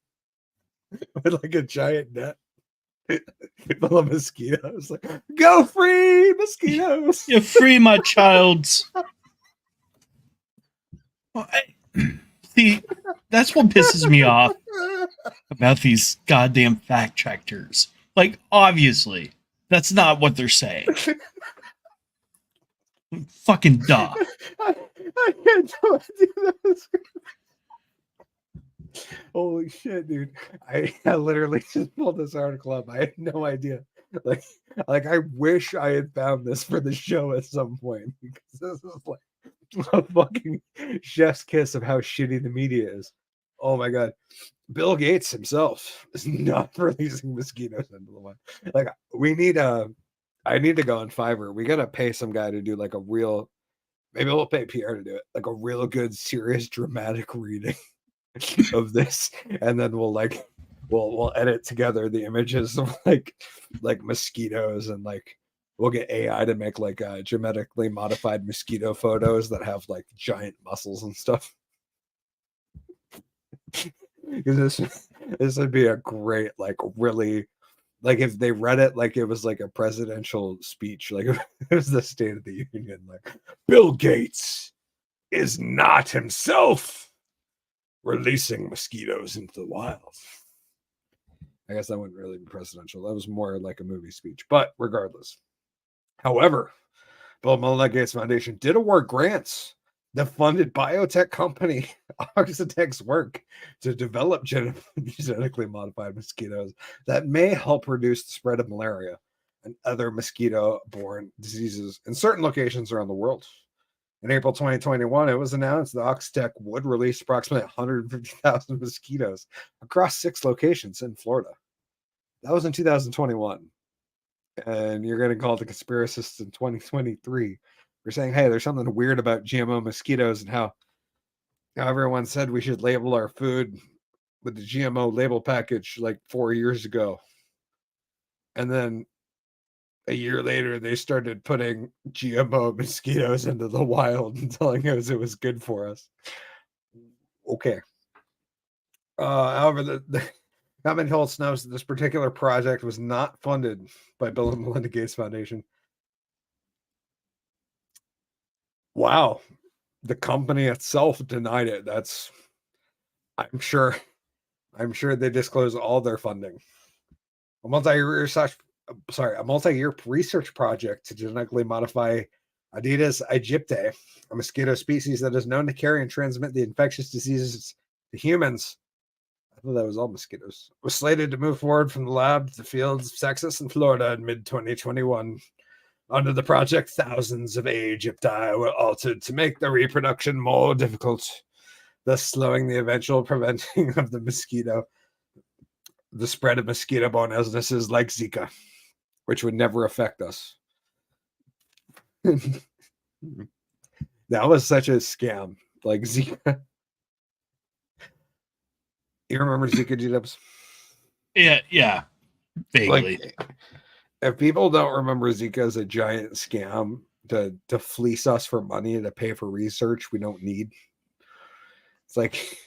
with like a giant net full of mosquitoes. Like, go free mosquitoes. You free my childs. Well, see, that's what pisses me off about these goddamn fact checkers. Like, obviously, that's not what they're saying. Fucking duh. I can't do this. Holy shit, dude. I literally just pulled this article up. I had no idea. Like I wish I had found this for the show at some point, because this is like a fucking chef's kiss of how shitty the media is. Oh my god. Bill Gates himself is not releasing mosquitoes into the wild. Like, I need to go on Fiverr. We gotta pay some guy to do like a real, maybe we'll pay Pierre to do it, like a real good, serious, dramatic reading of this, and then we'll edit together the images of like mosquitoes, and like we'll get AI to make like genetically modified mosquito photos that have like giant muscles and stuff. Because this would be a great, like, really, like if they read it like it was like a presidential speech, like it was the State of the Union, like Bill Gates is not himself releasing mosquitoes into the wild. I guess that wouldn't really be presidential. That was more like a movie speech. But regardless, however, Bill and Melinda Gates Foundation did award grants that funded biotech company Oxitec's work to develop genetically modified mosquitoes that may help reduce the spread of malaria and other mosquito-borne diseases in certain locations around the world. In April 2021, it was announced that Oxitec would release approximately 150,000 mosquitoes across 6 locations in Florida. That was in 2021. And you're getting called a conspiracist in 2023. We're saying, hey, there's something weird about GMO mosquitoes, and how everyone said we should label our food with the GMO label package like 4 years ago. And then a year later, they started putting GMO mosquitoes into the wild and telling us it was good for us. Okay. However, the government told Snopes that this particular project was not funded by Bill and Melinda Gates Foundation. Wow. The company itself denied it. That's, I'm sure they disclose all their funding. A multi-year a multi-year research project to genetically modify Aedes aegypti, a mosquito species that is known to carry and transmit the infectious diseases to humans. I thought that was all mosquitoes. Was slated to move forward from the lab to the fields of Texas and Florida in mid-2021. Under the project, thousands of aegypti were altered to make the reproduction more difficult, thus slowing the eventual preventing of the spread of mosquito-borne illnesses like Zika, which would never affect us. That was such a scam. Like Zika. You remember Zika, G-Dubs? Yeah. Vaguely. Like, if people don't remember Zika as a giant scam to fleece us for money to pay for research we don't need. It's like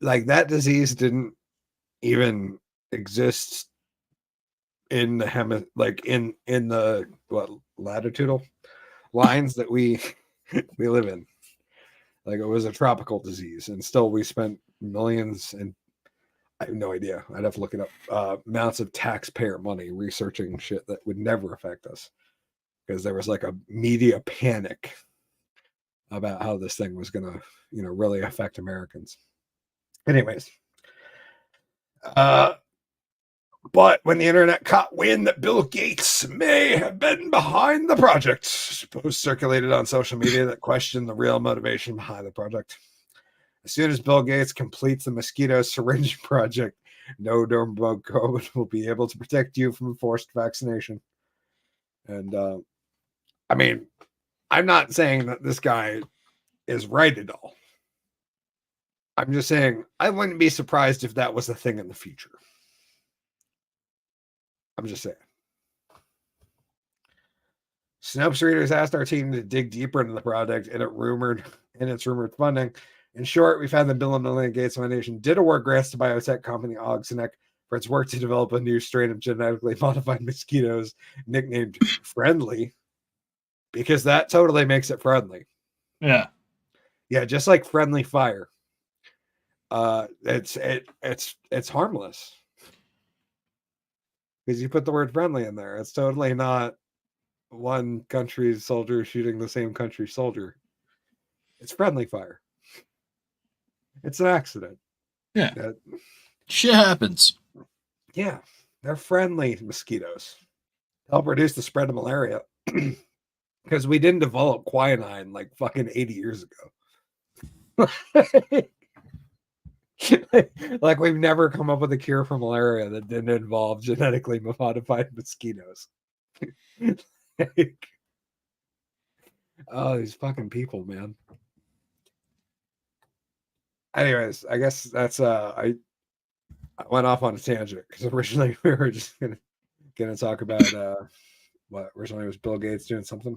that disease didn't even exist in the in the latitudinal lines that we live in. Like, it was a tropical disease, and still we spent millions, and I have no idea. I'd have to look it up. Amounts of taxpayer money researching shit that would never affect us, because there was like a media panic about how this thing was gonna, really affect Americans. Anyways, but when the internet caught wind that Bill Gates may have been behind the project, posts circulated on social media that questioned the real motivation behind the project. As soon as Bill Gates completes the mosquito syringe project, no dermal COVID will be able to protect you from forced vaccination. And I mean, I'm not saying that this guy is right at all. I'm just saying I wouldn't be surprised if that was a thing in the future. I'm just saying. Snopes readers asked our team to dig deeper into the project and its rumored funding. In short, we found that Bill and Melinda Gates Foundation did award grants to biotech company Occasionaly for its work to develop a new strain of genetically modified mosquitoes nicknamed Friendly, because that totally makes it friendly. Yeah, just like friendly fire. It's harmless because you put the word friendly in there. It's totally not one country's soldier shooting the same country's soldier. It's friendly fire. It's an accident. Yeah. Shit happens. Yeah. They're friendly mosquitoes. Help reduce the spread of malaria. Because we didn't develop quinine like fucking 80 years ago. Like, we've never come up with a cure for malaria that didn't involve genetically modified mosquitoes. Oh, these fucking people, man. Anyways, I guess that's I went off on a tangent because originally we were just gonna talk about what originally was Bill Gates doing something.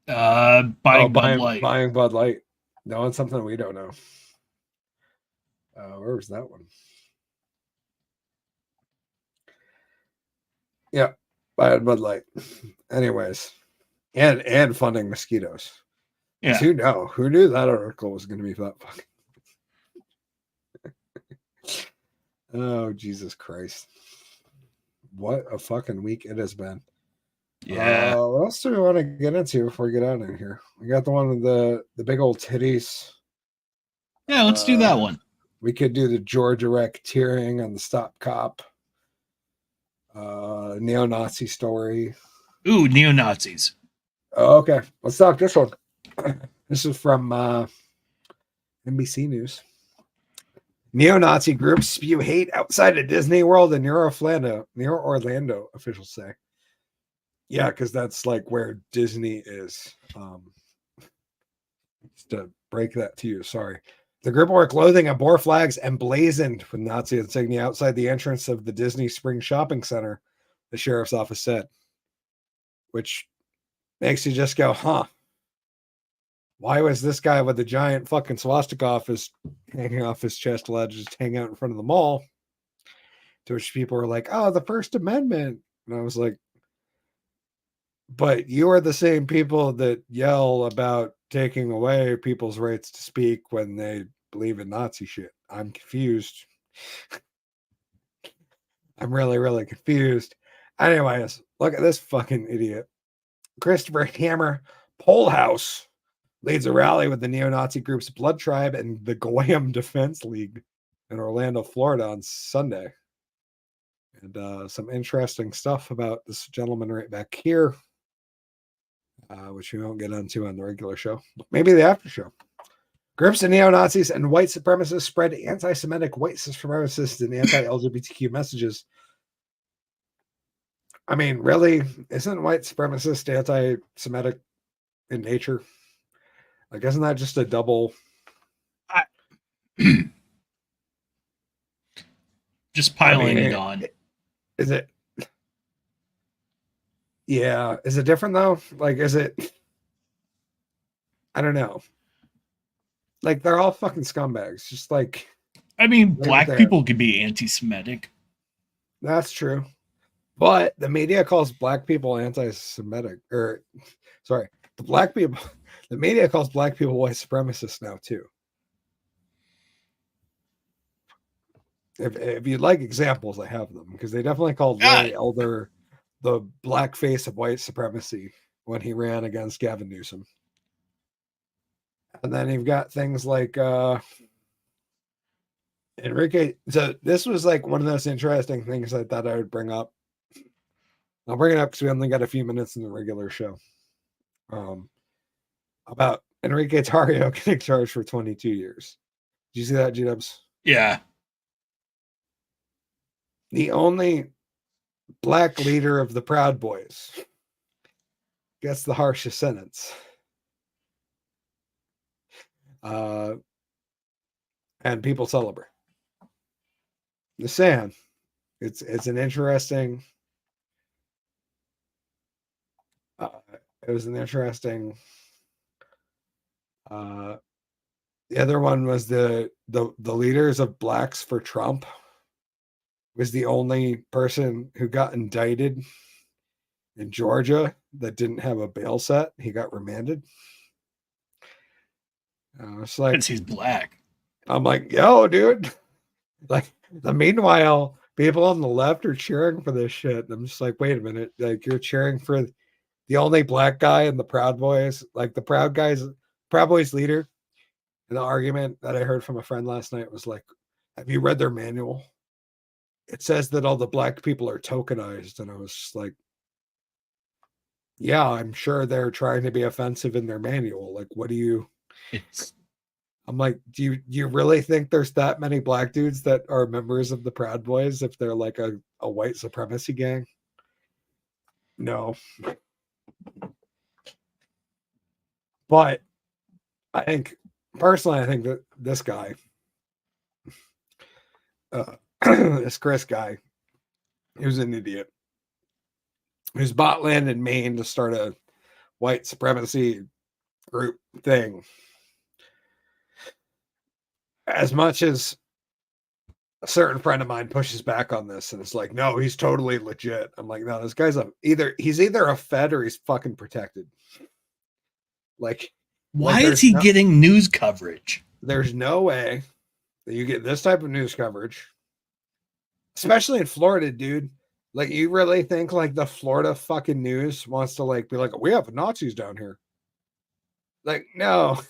Buying Bud Light. Buying Bud Light. Knowing something we don't know. Where was that one? Yeah, buying Bud Light. Anyways, and funding mosquitoes. Yeah. Who knew that article was going to be that fucking? Oh, Jesus Christ. What a fucking week it has been. Yeah. What else do we want to get into before we get out of here? We got the one with the big old titties. Yeah, let's do that one. We could do the Georgia racketeering on the Stop Cop. Neo-Nazi story. Ooh, neo-Nazis. Oh, okay. Let's talk this one. This is from NBC News. Neo-Nazi groups spew hate outside of Disney World and near Orlando, officials say. Yeah, because that's like where Disney is. Just to break that to you, sorry. The group wore clothing and bore flags emblazoned with Nazi insignia outside the entrance of the Disney Spring Shopping Center, the sheriff's office said. Which makes you just go, huh? Why was this guy with the giant fucking swastika hanging off his chest allowed to just hang out in front of the mall? To which people were like, oh, the First Amendment. And I was like, but you are the same people that yell about taking away people's rights to speak when they believe in Nazi shit. I'm confused. I'm really, really confused. Anyways, look at this fucking idiot. Christopher Hammer Polehouse leads a rally with the neo-Nazi groups Blood Tribe and the Goyim Defense League in Orlando, Florida on Sunday. And some interesting stuff about this gentleman right back here, which we won't get into on the regular show. Maybe the after show. Groups of neo-Nazis and white supremacists spread anti-Semitic, white supremacist, and anti-LGBTQ messages. I mean, really, isn't white supremacist anti-Semitic in nature? Like, isn't that just a double? Just piling it on. Is it? Yeah. Is it different though? Like, is it? I don't know. Like, they're all fucking scumbags. Just like. I mean, black people can be anti-Semitic. That's true. But the media calls black people anti-Semitic. Or, sorry, the media calls black people white supremacists now too. If you'd like examples, I have them, because they definitely called Larry Elder the black face of white supremacy when he ran against Gavin Newsom. And then you've got things like Enrique. So this was like one of those interesting things I thought I would bring up. I'll bring it up because we only got a few minutes in the regular show. About Enrique Tarrio getting charged for 22 years. Did you see that, G-Dubs? Yeah. The only black leader of the Proud Boys gets the harshest sentence. And people celebrate. The saying, it's an interesting. It was an interesting. The other one was the leaders of Blacks for Trump was the only person who got indicted in Georgia that didn't have a bail set. He got remanded. It's like, because he's black. I'm like, yo, dude. Like, meanwhile, people on the left are cheering for this shit. And I'm just like, wait a minute. Like, you're cheering for the only black guy in the Proud Boys, like the Proud Boys leader. And the argument that I heard from a friend last night was like, have you read their manual? It says that all the black people are tokenized. And I was just like, yeah, I'm sure they're trying to be offensive in their manual. Like, what do you... I'm like, do you really think there's that many black dudes that are members of the Proud Boys if they're like a white supremacy gang? No. But I think, personally, I think that this guy, this Chris guy, he was an idiot. Who's bought land in Maine to start a white supremacy group thing. As much as a certain friend of mine pushes back on this and it's like, no, he's totally legit. I'm like, no, this guy's he's either a Fed or he's fucking protected. Like, why is he getting news coverage? There's no way that you get this type of news coverage, especially in Florida, dude. Like, you really think like the Florida fucking news wants to like be like, we have Nazis down here? Like, no.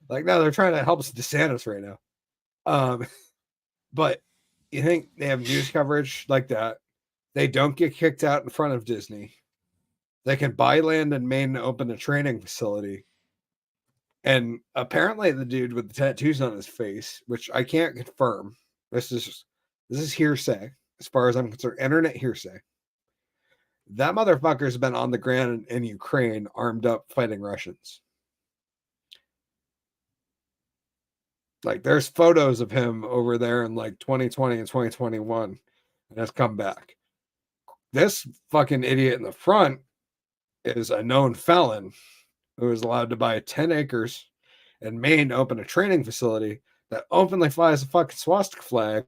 Like, no, they're trying to help us DeSantis right now. But you think they have news coverage like that? They don't get kicked out in front of Disney. They can buy land in Maine and open a training facility. And apparently the dude with the tattoos on his face, which I can't confirm, this is hearsay as far as I'm concerned, internet hearsay. That motherfucker's been on the ground in Ukraine, armed up, fighting Russians. Like, there's photos of him over there in like 2020 and 2021 and has come back. This fucking idiot in the front is a known felon who is allowed to buy 10 acres in Maine to open a training facility that openly flies a fucking swastika flag.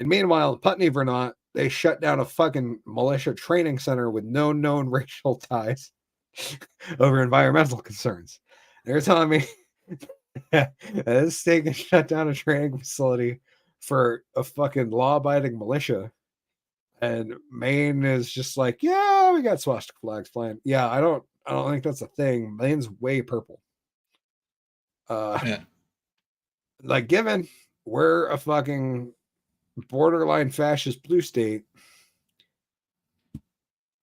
And meanwhile, in Putney, Vermont, they shut down a fucking militia training center with no known racial ties over environmental concerns. They're telling me this state can shut down a training facility for a fucking law-abiding militia. And Maine is just like, yeah, we got swastika flags flying. Yeah, I don't think that's a thing. Maine's way purple. Yeah. Like, given we're a fucking borderline fascist blue state,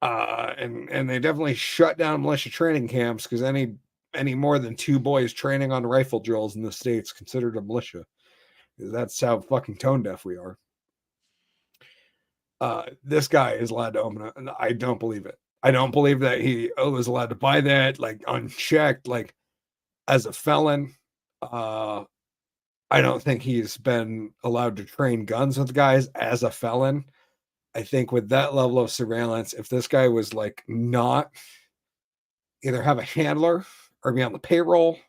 and they definitely shut down militia training camps because any more than 2 boys training on rifle drills in the state's considered a militia. That's how fucking tone deaf we are. This guy is allowed to open it, and I don't believe it. I don't believe that he was allowed to buy that like unchecked, like as a felon. I don't think he's been allowed to train guns with guys as a felon. I think with that level of surveillance, if this guy was like not either have a handler or be on the payroll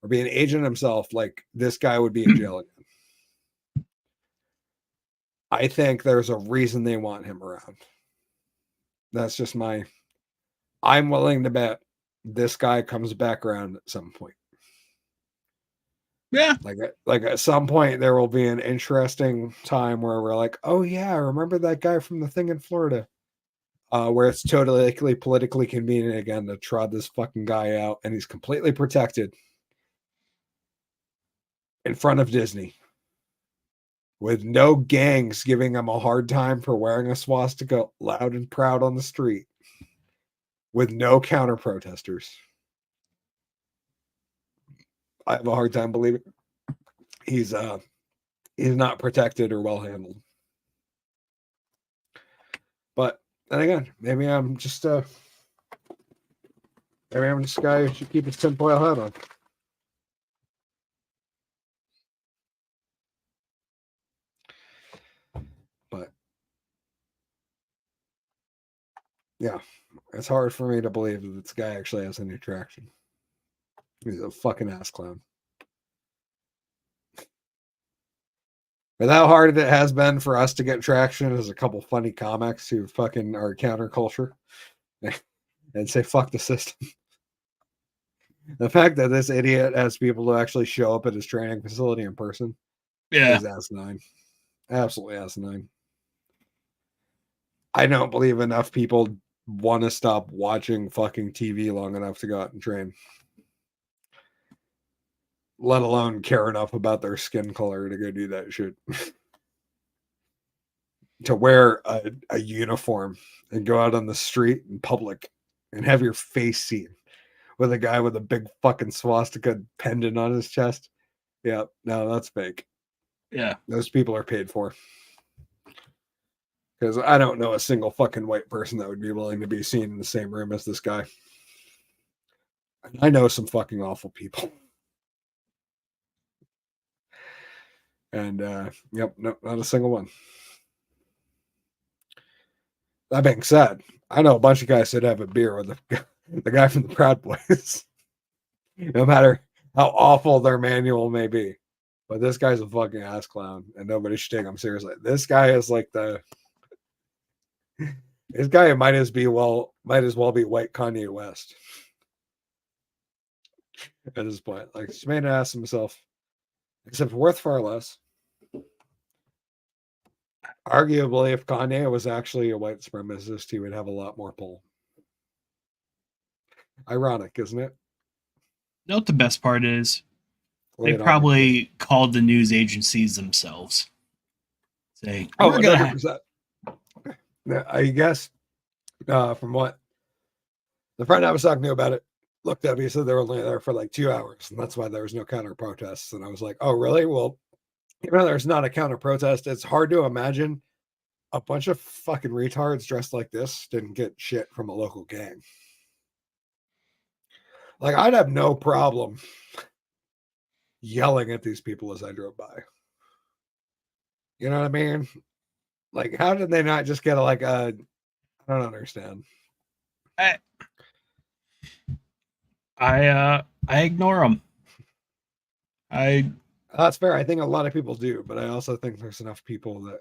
or be an agent himself, like this guy would be in jail again. I think there's a reason they want him around. That's just I'm willing to bet this guy comes back around at some point. Yeah. Like at some point there will be an interesting time where we're like, oh yeah, remember that guy from the thing in Florida? Where it's totally politically convenient again to trot this fucking guy out, and he's completely protected in front of Disney with no gangs giving him a hard time for wearing a swastika loud and proud on the street, with no counter protesters. I have a hard time believing he's not protected or well handled. But then again, maybe I'm just a guy who should keep his tinfoil hat on. But yeah, it's hard for me to believe that this guy actually has any traction. He's a fucking ass clown. But how hard it has been for us to get traction is a couple funny comics who fucking are counterculture and say fuck the system. The fact that this idiot has people to actually show up at his training facility in person is asinine. Absolutely asinine. I don't believe enough people want to stop watching fucking TV long enough to go out and train, let alone care enough about their skin color to go do that shit. To wear a uniform and go out on the street in public and have your face seen with a guy with a big fucking swastika pendant on his chest. Yeah, no, that's fake. Yeah. Those people are paid for. Because I don't know a single fucking white person that would be willing to be seen in the same room as this guy. I know some fucking awful people. And, yep, no, not a single one. That being said, I know a bunch of guys that have a beer with the guy from the Proud Boys. No matter how awful their manual may be. But this guy's a fucking ass clown, and nobody should take him seriously. This guy is like this guy might as well be white Kanye West. At this point. Like, he's made an ass of himself. Except worth far less. Arguably, if Kanye was actually a white supremacist, he would have a lot more pull. Ironic, isn't it? You know what the best part is? They probably called the news agencies themselves. Say, oh, 100%. I guess from what the friend I was talking to about it looked up, he said they were only there for like 2 hours, and that's why there was no counter protests. And I was like, oh, really? Well, even though there's not a counter protest, it's hard to imagine a bunch of fucking retards dressed like this didn't get shit from a local gang. Like, I'd have no problem yelling at these people as I drove by. You know what I mean? Like, how did they not just get I don't understand. I ignore them. That's fair. I think a lot of people do, but I also think there's enough people that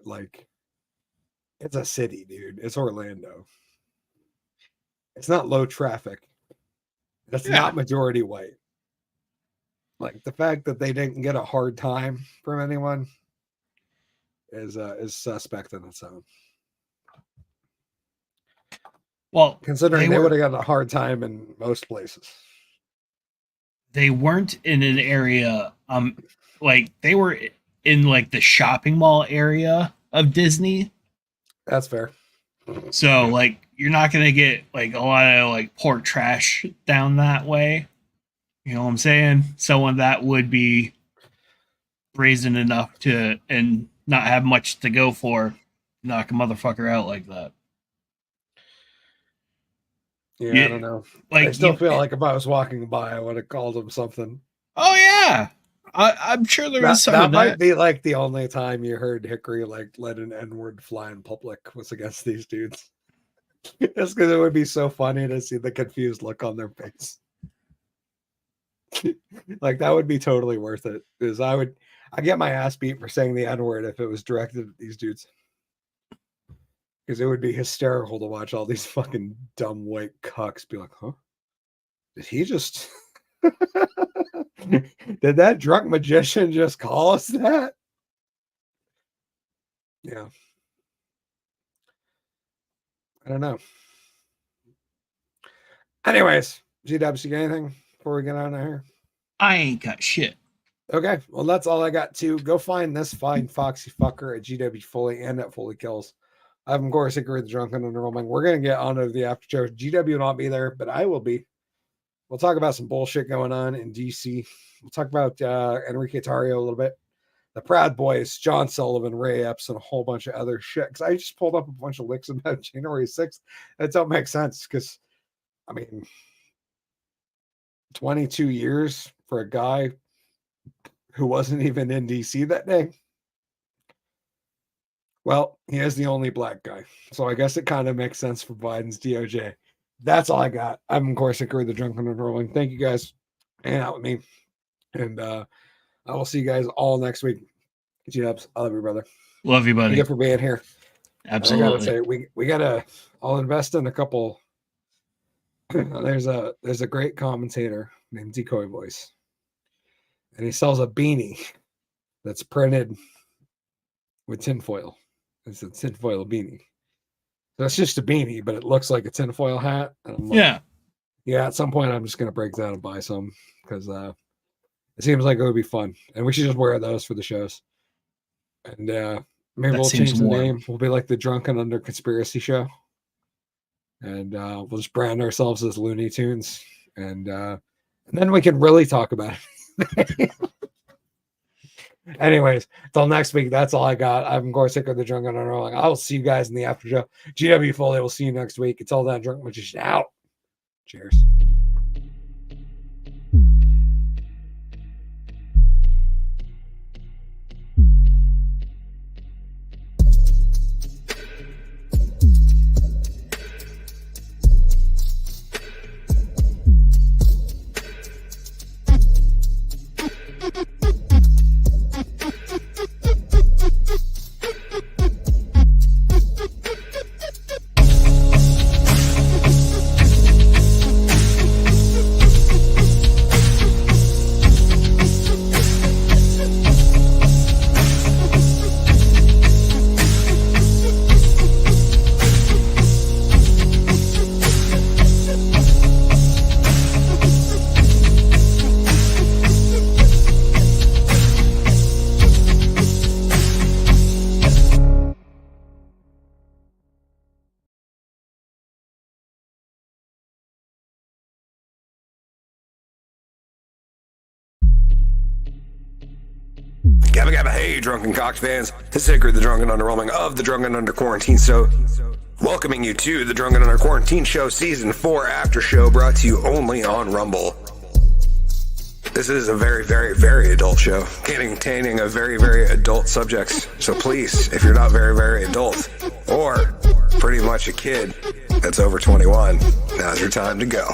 it's a city, dude. It's Orlando. It's not low traffic. It's not majority white. Like, the fact that they didn't get a hard time from anyone, is suspect in its own. Well, Considering they would have gotten a hard time in most places. They weren't in an area, like they were in like the shopping mall area of Disney. That's fair. So like you're not gonna get like a lot of like port trash down that way. You know what I'm saying? Someone that would be brazen enough to and not have much to go for, knock a motherfucker out like that. Yeah, I don't know. Like, I still feel like if I was walking by, I would have called him something. Oh yeah, I'm sure there is some that of might be like the only time you heard Hickory like let an N-word fly in public was against these dudes. Just because it would be so funny to see the confused look on their face. Like that would be totally worth it. Because I get my ass beat for saying the N-word if it was directed at these dudes. Because it would be hysterical to watch all these fucking dumb white cucks be like, huh? Did he just... Did that drunk magician just call us that? Yeah. I don't know. Anyways, G-Dubs, you got anything before we get out of here? I ain't got shit. Okay, well, that's all I got too. Go find this fine foxy fucker at GW Foley and at Foley Kills. I'm, of course, Hickory the Drunken Underwhelming. We're going to get on to the after show. GW will not be there, but I will be. We'll talk about some bullshit going on in DC. We'll talk about Enrique Tarrio a little bit. The Proud Boys, John Sullivan, Ray Epps, and a whole bunch of other shit. Because I just pulled up a bunch of licks about January 6th. That don't make sense because, I mean, 22 years for a guy who wasn't even in DC that day. Well, he is the only black guy. So I guess it kind of makes sense for Biden's DOJ. That's all I got. I'm, of course, Hickory the Drunken Underwhelming. Thank you guys for hanging out with me. And I will see you guys all next week. G-Dubs, I love you, brother. Love you, buddy. Thank you for being here. Absolutely. I gotta say, we gotta. I'll invest in a couple. There's a great commentator named Decoy Voice, and he sells a beanie that's printed with tinfoil. It's a tinfoil beanie. So it's just a beanie, but it looks like a tinfoil hat. And like, yeah. At some point, I'm just gonna break that and buy some because it seems like it would be fun, and we should just wear those for the shows. And maybe we'll change the name. We'll be like the Drunken Under Conspiracy Show, and we'll just brand ourselves as Looney Tunes, and then we can really talk about it. Anyways, till next week, that's all I got. I'm Gorsick of the Drunken Underwhelming. I will see you guys in the after show. GW Foley will see you next week. Until then, Drunk Magician out. Cheers. Gabba gabba hey, drunken cock fans. This is Hickory the Drunken Underwhelming of the Drunken Under Quarantine Show. Welcoming you to the Drunken Under Quarantine Show Season 4 After Show, brought to you only on Rumble. This is a very, very, very adult show, containing a very, very adult subjects. So please, if you're not very, very adult, or pretty much a kid that's over 21, now's your time to go.